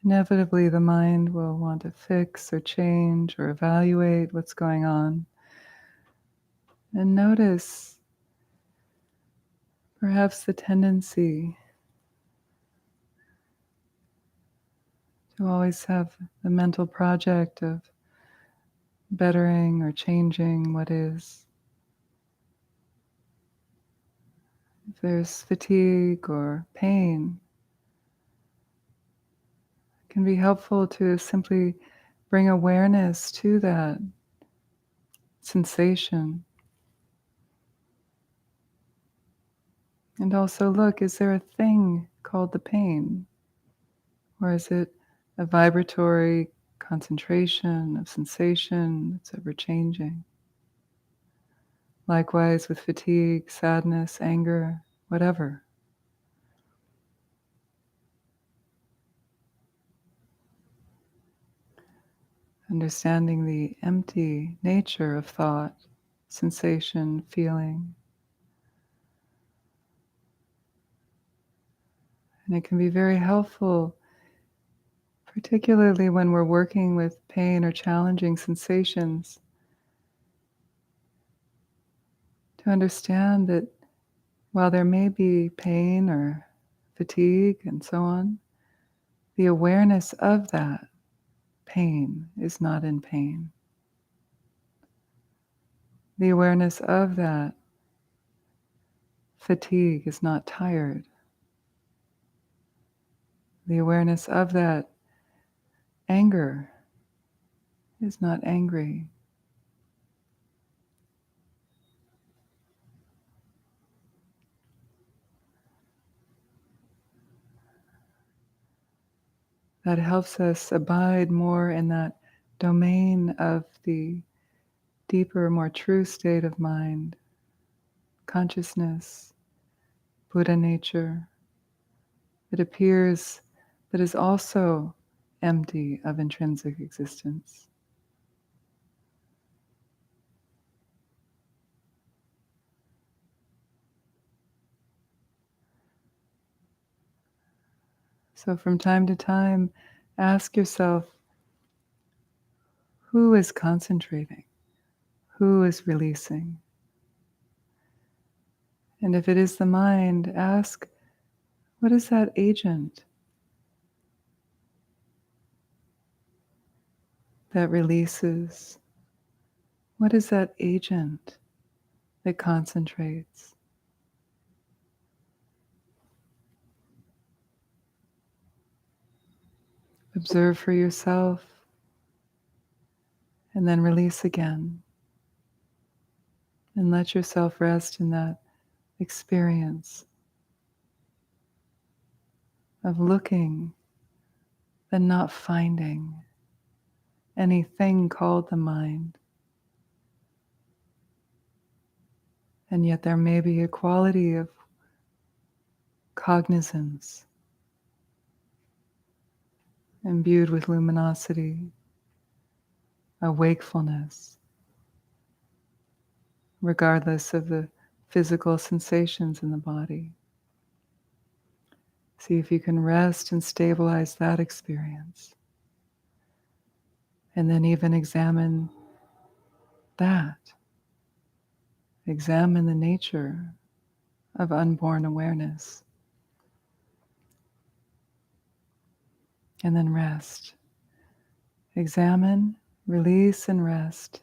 Inevitably, the mind will want to fix or change or evaluate what's going on. And notice perhaps the tendency to always have the mental project of bettering or changing what is. If there's fatigue or pain, it can be helpful to simply bring awareness to that sensation. And also look, is there a thing called the pain? Or is it a vibratory concentration of sensation that's ever changing? Likewise with fatigue, sadness, anger, whatever. Understanding the empty nature of thought, sensation, feeling. And it can be very helpful, particularly when we're working with pain or challenging sensations, to understand that while there may be pain or fatigue and so on, the awareness of that pain is not in pain. The awareness of that fatigue is not tired. The awareness of that anger is not angry. That helps us abide more in that domain of the deeper, more true state of mind, consciousness, Buddha nature, that appears, that is also empty of intrinsic existence. So from time to time, ask yourself, who is concentrating? Who is releasing? And if it is the mind, ask, what is that agent that releases? What is that agent that concentrates? Observe for yourself and then release again. And let yourself rest in that experience of looking and not finding anything called the mind. And yet there may be a quality of cognizance imbued with luminosity, a wakefulness, regardless of the physical sensations in the body. See if you can rest and stabilize that experience. And then even examine that. Examine the nature of unborn awareness. And then rest. Examine, release, and rest.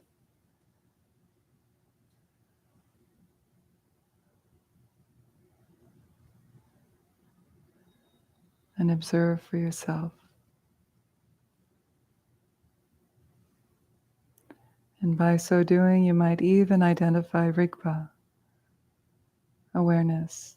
And observe for yourself. And by so doing, you might even identify Rigpa, awareness.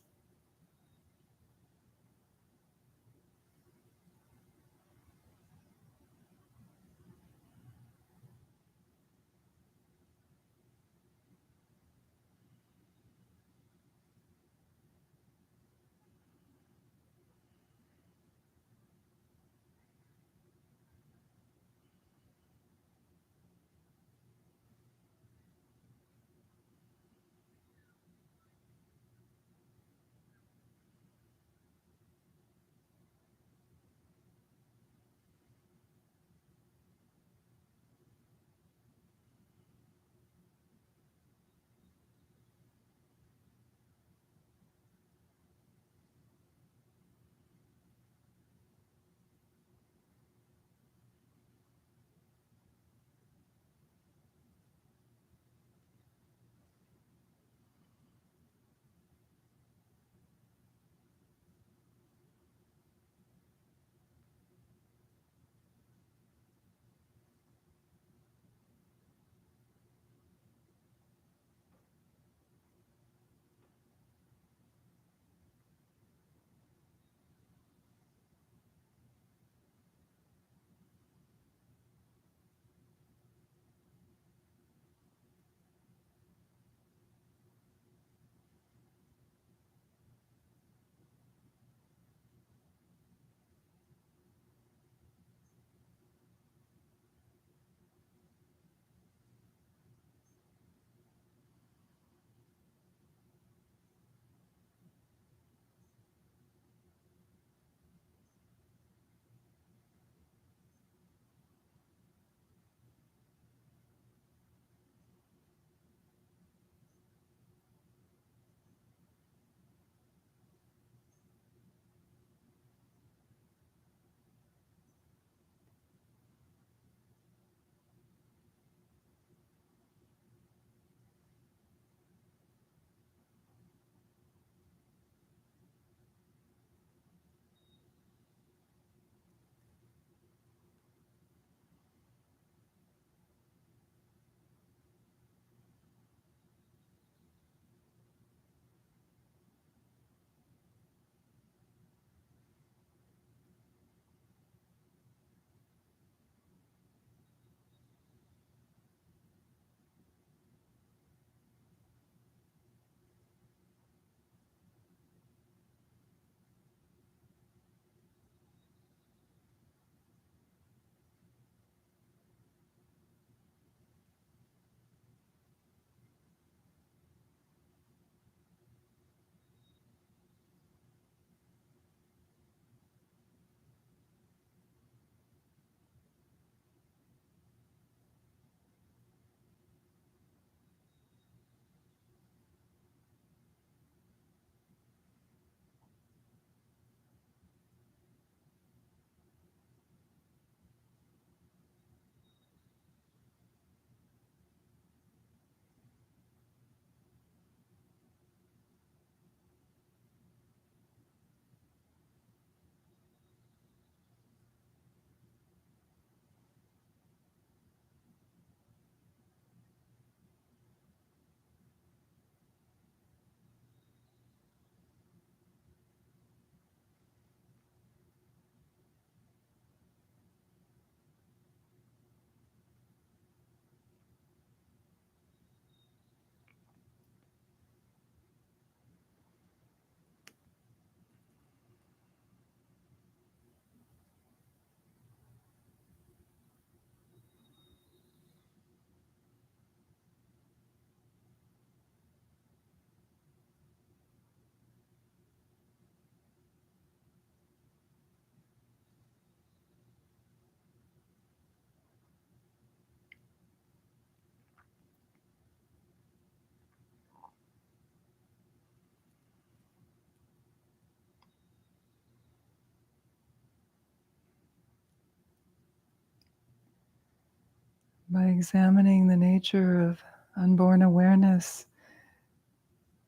By examining the nature of unborn awareness,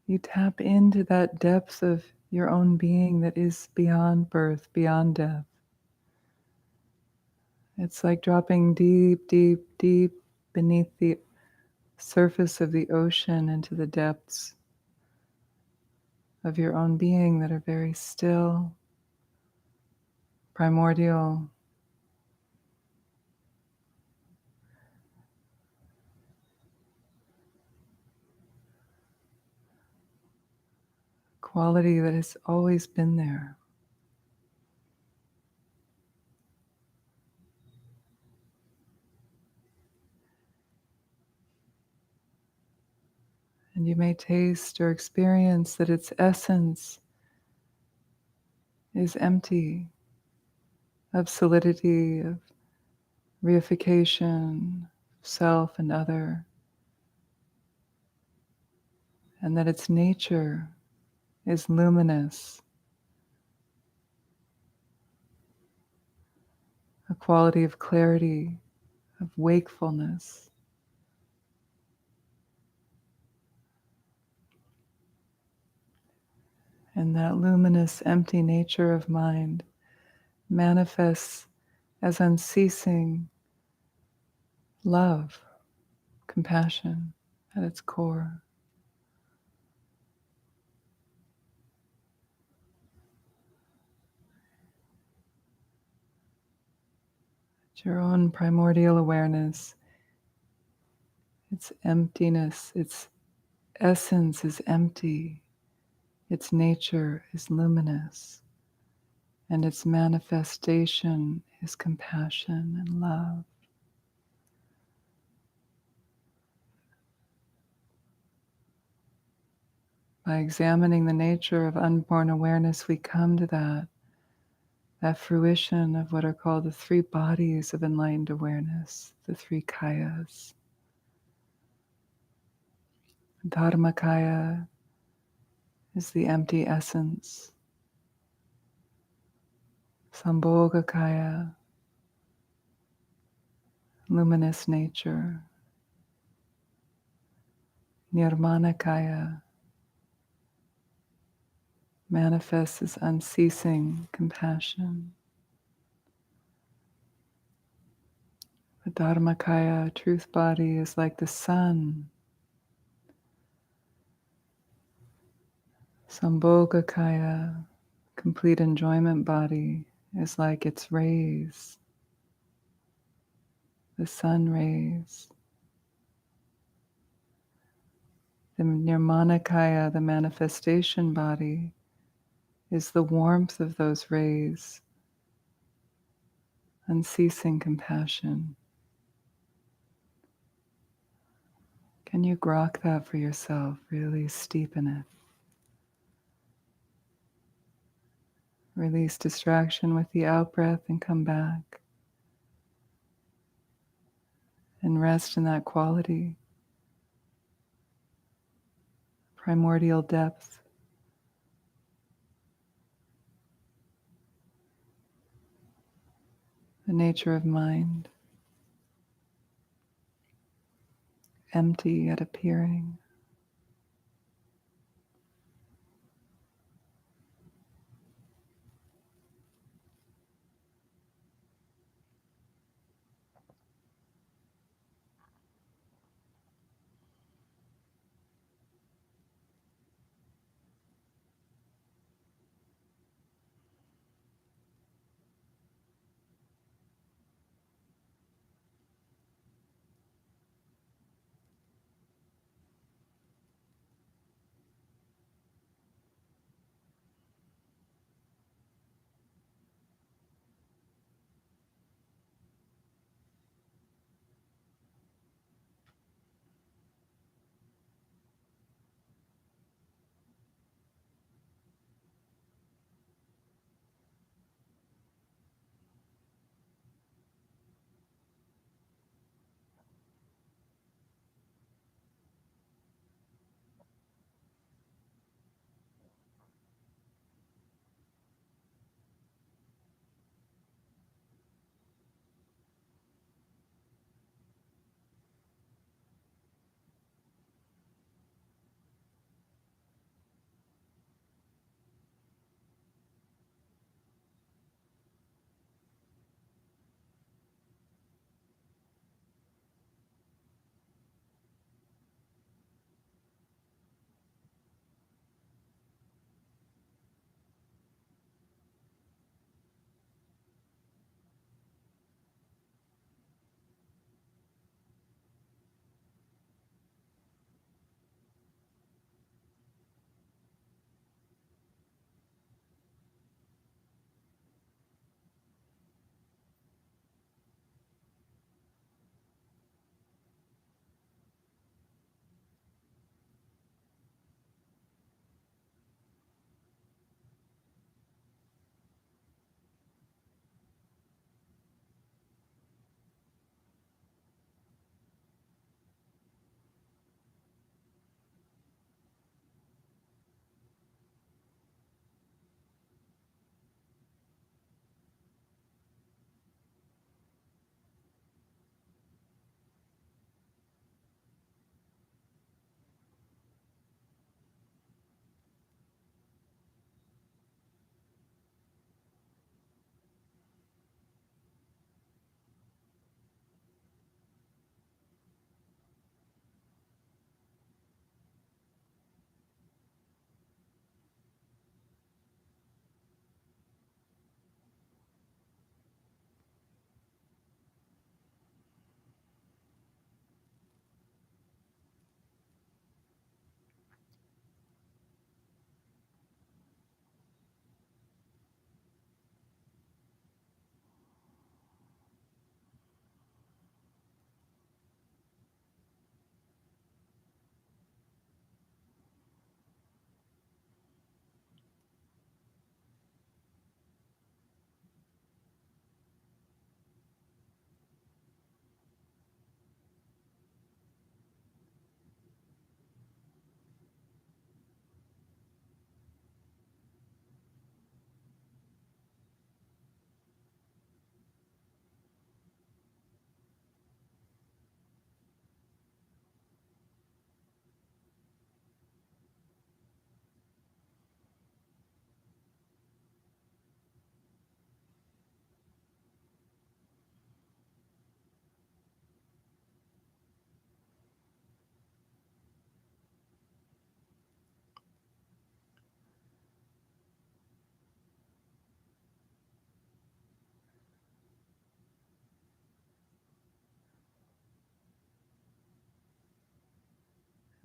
you tap into that depth of your own being that is beyond birth, beyond death. It's like dropping deep, deep, deep beneath the surface of the ocean into the depths of your own being that are very still, primordial, quality that has always been there. And you may taste or experience that its essence is empty of solidity, of reification, self and other, and that its nature is luminous, a quality of clarity, of wakefulness. And that luminous, empty nature of mind manifests as unceasing love, compassion at its core. It's your own primordial awareness, its emptiness, its essence is empty, its nature is luminous, and its manifestation is compassion and love. By examining the nature of unborn awareness, we come to that fruition of what are called the three bodies of enlightened awareness, the three kayas. Dharmakaya is the empty essence. Sambhogakaya, luminous nature. Nirmanakaya manifests as unceasing compassion. The Dharmakaya, truth body, is like the sun. Sambhogakaya, complete enjoyment body, is like its rays, the sun rays. The Nirmanakaya, the manifestation body, is the warmth of those rays, unceasing compassion. Can you grok that for yourself? Really steepen it. Release distraction with the out-breath and come back. And rest in that quality. Primordial depth. The nature of mind. Empty yet appearing.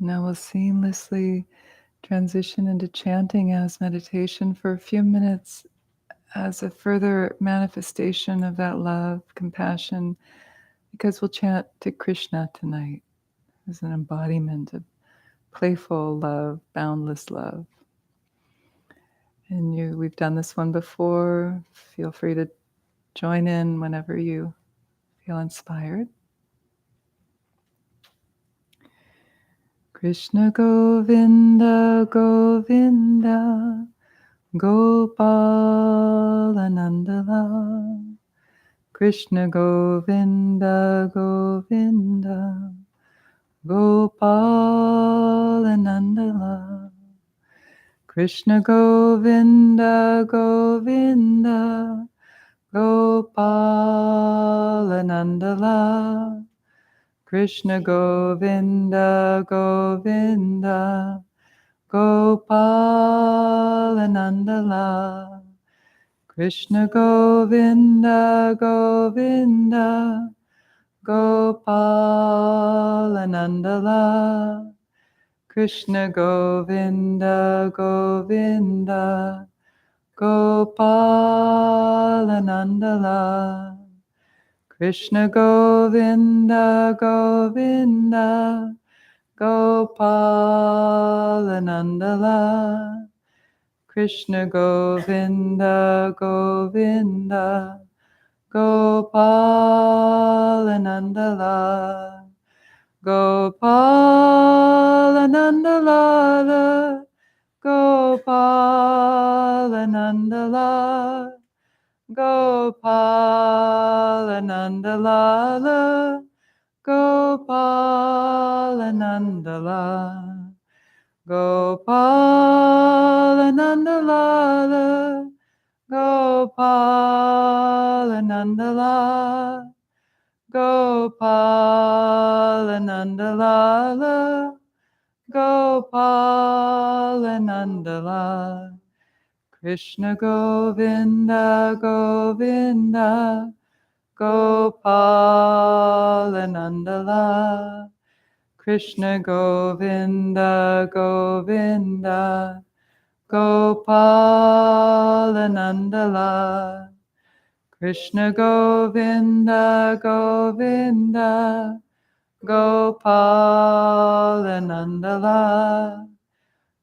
Now we'll seamlessly transition into chanting as meditation for a few minutes as a further manifestation of that love, compassion, because we'll chant to Krishna tonight as an embodiment of playful love, boundless love. And we've done this one before. Feel free to join in whenever you feel inspired. Krishna Govinda Govinda Gopala Nandala. Krishna Govinda Govinda Gopala Nandala. Krishna Govinda Govinda Gopala Nandala. Krishna Govinda Govinda Gopala Nandala. Krishna Govinda Govinda Gopala Nandala. Krishna Govinda Govinda Gopala Nandala. Krishna Govinda Govinda Gopala Nandala. Krishna Govinda Govinda Gopala Nandala. Gopala Nandala. Gopala Nandala. Gopala Nandala. Gopala Nandala. Gopala Nandala. Gopala Nandala. Gopala Nandala. Gopala Nandala. Krishna Govinda Govinda Gopala Nandala. Krishna Govinda Govinda Gopala Nandala. Krishna Govinda Govinda Gopala Nandala.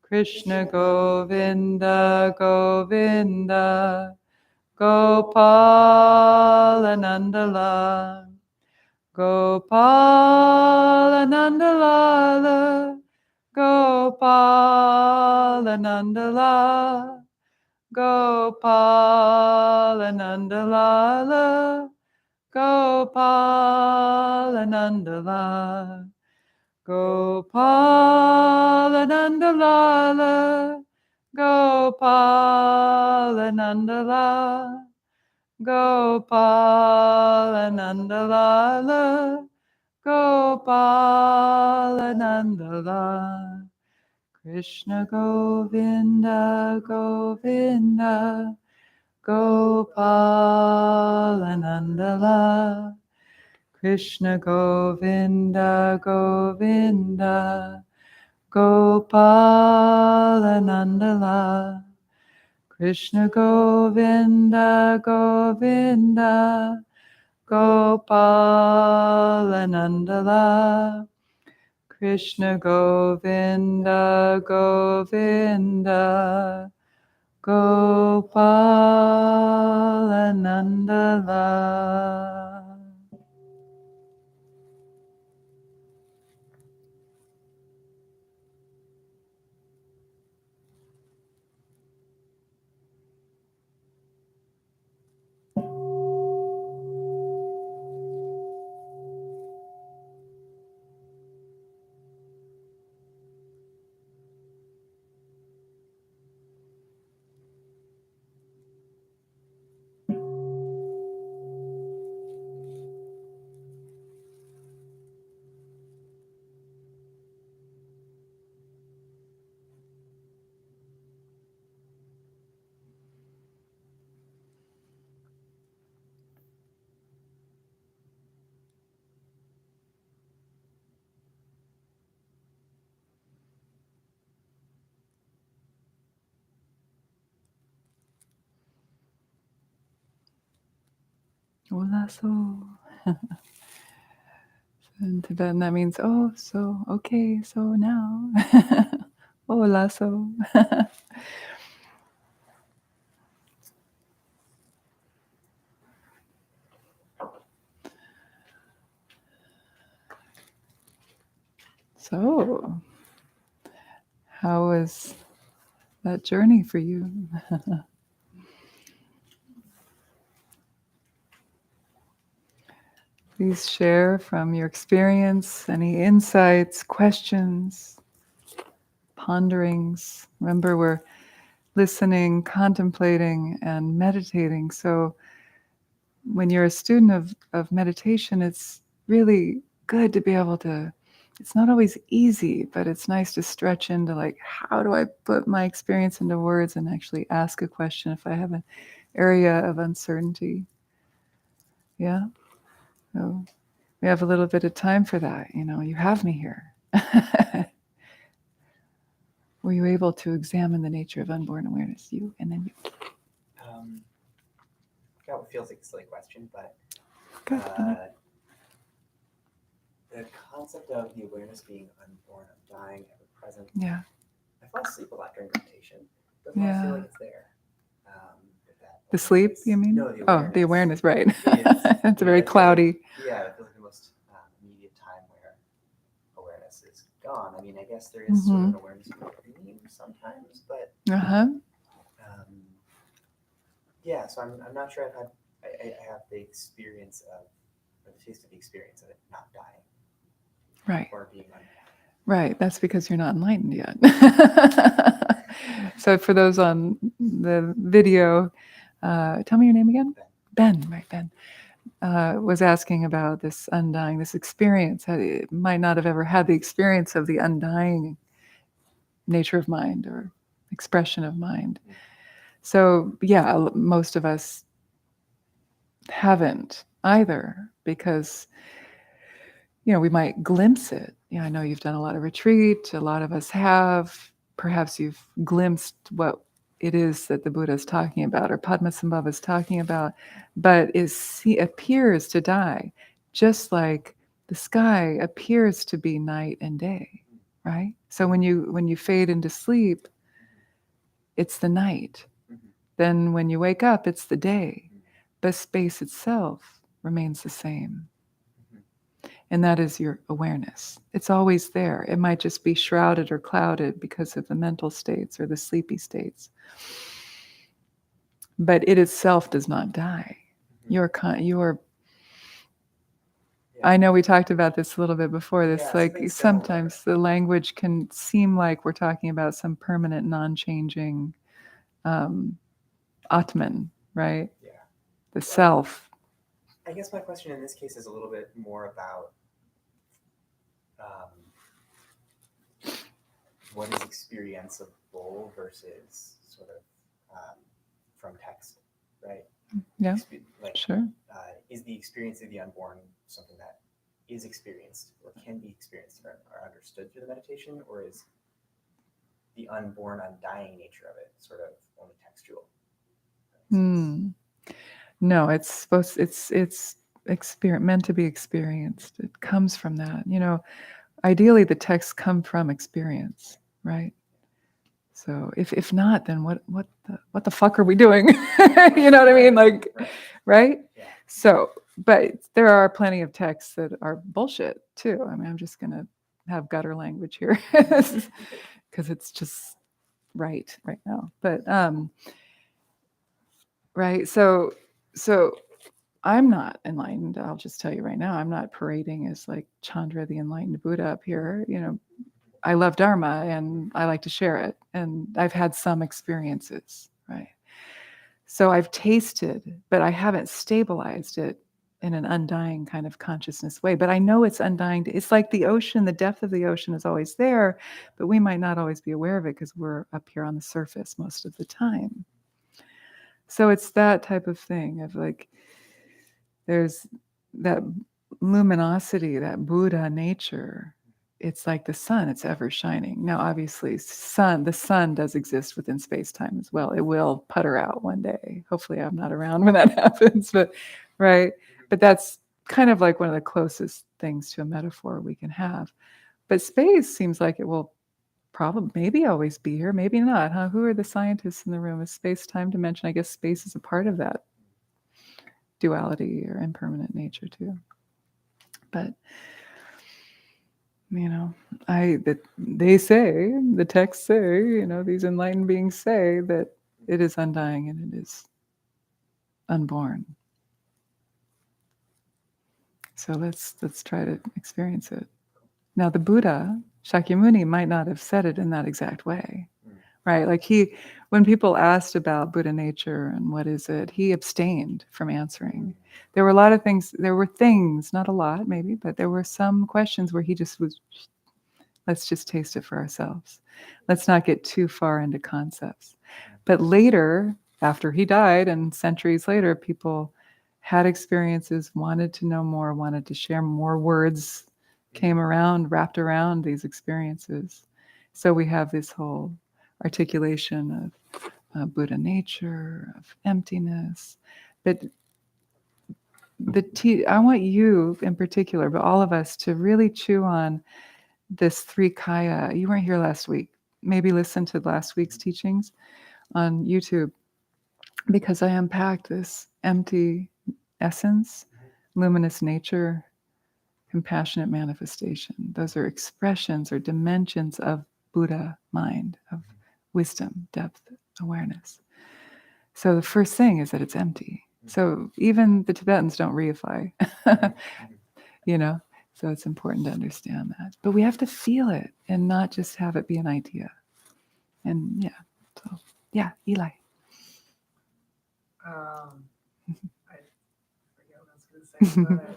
Krishna Govinda Govinda Gopala Nandala. Gopala Nandala. Gopala Nandala. Gopala Nandala. Gopala Nandala. Gopala Nandala. Gopala Nandala. Gopala Nandala. Gopala Nandala. Krishna Govinda Govinda Gopala Nandala. Krishna Govinda Govinda Gopala Nandala. Krishna Govinda Govinda Gopala Nandala. Krishna Govinda Govinda Gopala Nandala. Hola so. In Tibetan, that means, oh, so, okay, so now. Hola so. So, how was that journey for you? Please share from your experience any insights, questions, ponderings. Remember, we're listening, contemplating, and meditating. So when you're a student of meditation, it's really good to be able to, it's not always easy, but it's nice to stretch into like, how do I put my experience into words and actually ask a question if I have an area of uncertainty? Yeah? So we have a little bit of time for that. You have me here. Were you able to examine the nature of unborn awareness? You, and then you. Yeah, it feels like a silly question, but Good. the concept of the awareness being unborn, undying, ever present. Yeah. I fall asleep a lot during meditation. Doesn't Yeah. feel like it's there. The sleep, you mean? No, the awareness. Oh, the awareness, right. Is, It's a very I feel cloudy. Yeah, it feels like the most immediate time where awareness is gone. I mean, I guess there is sort of an awareness of dream sometimes, but Uh-huh. yeah. So I'm not sure I have the experience of, or the taste of the experience of it not dying Right. or being undying. Right. That's because you're not enlightened yet. So for those on the video, tell me your name again. Ben, right, Ben. Was asking about this undying, this experience. It might not have ever had the experience of the undying nature of mind or expression of mind. So yeah, most of us haven't either, because we might glimpse it. I know you've done a lot of retreat, a lot of us have. Perhaps you've glimpsed what it is that the Buddha is talking about, or Padmasambhava is talking about, but appears to die, just like the sky appears to be night and day, right? So when you fade into sleep, it's the night. Then when you wake up, it's the day. But space itself remains the same. And that is your awareness. It's always there. It might just be shrouded or clouded because of the mental states or the sleepy states. But it itself does not die. I know we talked about this a little bit before this. Yeah, like sometimes the language can seem like we're talking about some permanent, non-changing Atman, right? Yeah. The self. I guess my question in this case is a little bit more about what is experienceable versus sort of from text, right? Yeah, sure. Is the experience of the unborn something that is experienced or can be experienced or understood through the meditation, or is the unborn, undying nature of it sort of only textual? No, it's meant to be experienced. It comes from that. Ideally, the texts come from experience, right? So if not, then what the fuck are we doing? You know what I mean? Like, right? Yeah. So, but there are plenty of texts that are bullshit too. I mean, I'm just gonna have gutter language here because it's just right now. But right. So I'm not enlightened. I'll just tell you right now, I'm not parading as like Chandra, the enlightened Buddha up here. I love Dharma and I like to share it. And I've had some experiences, right? So I've tasted, but I haven't stabilized it in an undying kind of consciousness way. But I know it's undying. It's like the ocean, the depth of the ocean is always there, but we might not always be aware of it because we're up here on the surface most of the time. So it's that type of thing of like, there's that luminosity, that Buddha nature. It's like the sun, it's ever shining. Now, obviously, the sun does exist within space-time as well. It will putter out one day. Hopefully I'm not around when that happens, but right? But that's kind of like one of the closest things to a metaphor we can have. But space seems like it will probably maybe always be here, maybe not, huh? Who are the scientists in the room? Is space-time dimension? I guess space is a part of that duality or impermanent nature too. But they say, the texts say, these enlightened beings say that it is undying and it is unborn. So let's try to experience it. Now the Buddha, Shakyamuni, might not have said it in that exact way, right? Like when people asked about Buddha nature and what is it, he abstained from answering. There were a lot of things, not a lot maybe, but there were some questions where he just was, let's just taste it for ourselves. Let's not get too far into concepts. But later, after he died and centuries later, people had experiences, wanted to know more, wanted to share more. Words came around, wrapped around these experiences. So we have this whole articulation of Buddha nature, of emptiness. But I want you in particular, but all of us, to really chew on this three kaya. You weren't here last week. Maybe listen to last week's teachings on YouTube, because I unpacked this empty essence, luminous nature, compassionate manifestation. Those are expressions or dimensions of Buddha mind, of wisdom, depth, awareness. So the first thing is that it's empty. So even the Tibetans don't reify, so it's important to understand that. But we have to feel it and not just have it be an idea. And Eli. I forget what I was going to say, but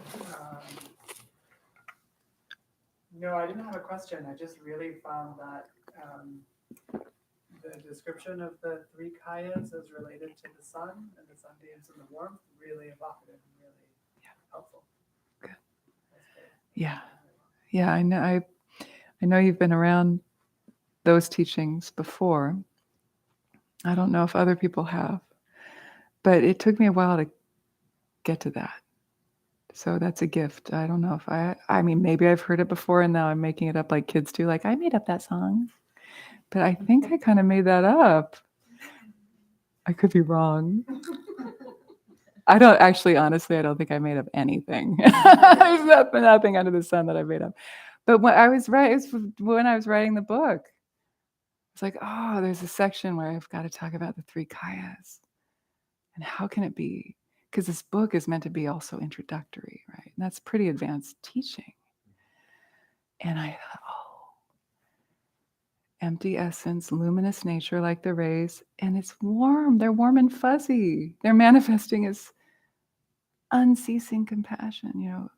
no, I didn't have a question. I just really found that the description of the three kayas as related to the sun and the sunbeams and the warmth really evocative and really helpful. Good. Yeah. I know you've been around those teachings before. I don't know if other people have, but it took me a while to get to that. So that's a gift. I don't know if I mean, maybe I've heard it before and now I'm making it up like kids do. Like, I made up that song. But I think I kind of made that up. I could be wrong. I don't actually, honestly, I don't think I made up anything. There's nothing under the sun that I made up. But when I was writing the book, it's like, oh, there's a section where I've got to talk about the three kayas. And how can it be? Because this book is meant to be also introductory, right? And that's pretty advanced teaching. And I thought, empty essence, luminous nature like the rays, and it's warm. They're warm and fuzzy. They're manifesting as unceasing compassion,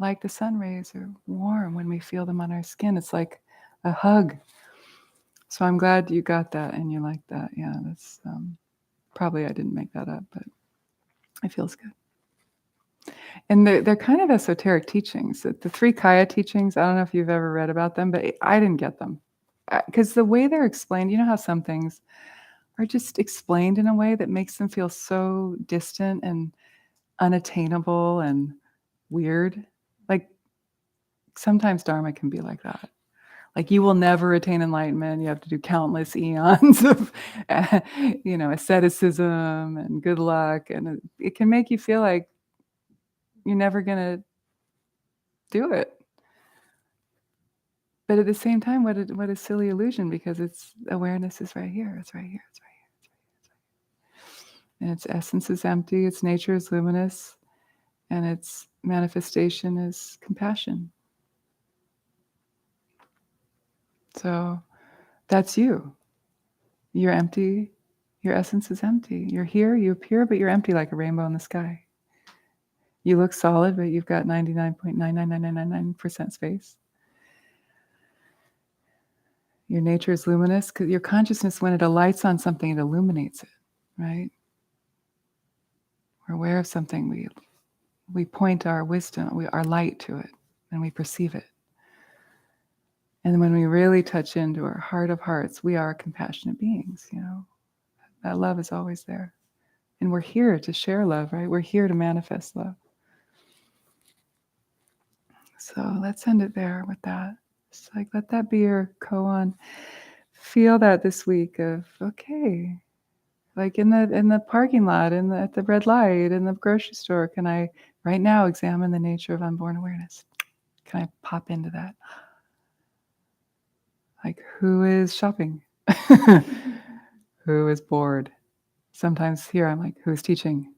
like the sun rays are warm when we feel them on our skin. It's like a hug. So I'm glad you got that and you like that. Yeah, that's probably I didn't make that up, but it feels good. And they're kind of esoteric teachings. The three kaya teachings, I don't know if you've ever read about them, but I didn't get them. Because the way they're explained, you know how some things are just explained in a way that makes them feel so distant and unattainable and weird. Like sometimes Dharma can be like that. Like you will never attain enlightenment. You have to do countless eons of, asceticism and good luck. And it can make you feel like you're never going to do it. But at the same time, what a silly illusion, because awareness is right here. It's right here. It's right here. It's right here. It's right here. And its essence is empty. Its nature is luminous. And its manifestation is compassion. So that's you. You're empty. Your essence is empty. You're here, you appear, but you're empty like a rainbow in the sky. You look solid, but you've got 99.99999% space. Your nature is luminous because your consciousness, when it alights on something, it illuminates it, right? We're aware of something, we point our wisdom, our light to it, and we perceive it. And when we really touch into our heart of hearts, we are compassionate beings, That love is always there. And we're here to share love, right? We're here to manifest love. So let's end it there with that. Just like let that be your koan. Feel that this week of, okay, like in the parking lot, at the red light, in the grocery store, can I right now examine the nature of unborn awareness? Can I pop into that? Like, who is shopping? Who is bored? Sometimes here I'm like, who's teaching?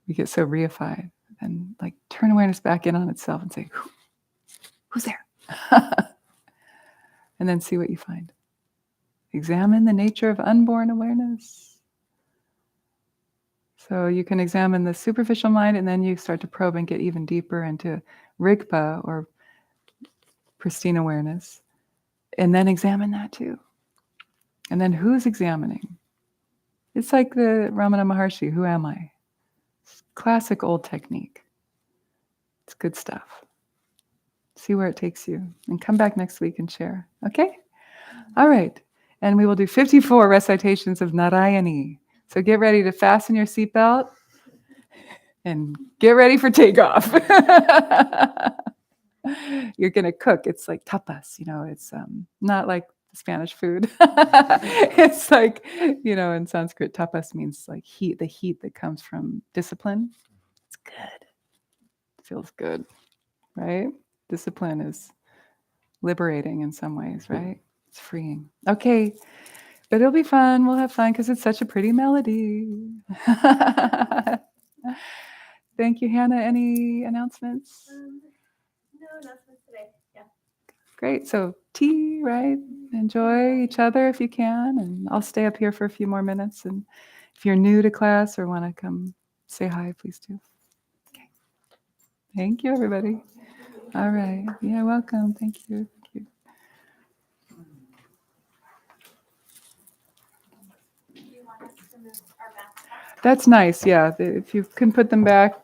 We get so reified, and like turn awareness back in on itself and say, who's there? And then see what you find. Examine the nature of unborn awareness. So you can examine the superficial mind, and then you start to probe and get even deeper into Rigpa, or pristine awareness. And then examine that too. And then who's examining? It's like the Ramana Maharshi, who am I? It's classic old technique. It's good stuff. See where it takes you. And come back next week and share. Okay? All right. And we will do 54 recitations of Narayaṇi. So get ready to fasten your seatbelt and get ready for takeoff. You're going to cook. It's like tapas, it's not like Spanish food. It's like, in Sanskrit, tapas means like heat, the heat that comes from discipline. It's good. It feels good, right? Discipline is liberating in some ways, right? It's freeing. Okay, but it'll be fun. We'll have fun because it's such a pretty melody. Thank you, Hannah. Any announcements? No announcements today. Yeah. Great. So tea, right? Enjoy each other if you can. And I'll stay up here for a few more minutes. And if you're new to class or want to come say hi, please do. Okay. Thank you, everybody. All right. Yeah, welcome. Thank you. Thank you. Do you want us to move our backpack? That's nice. Yeah. If you can put them back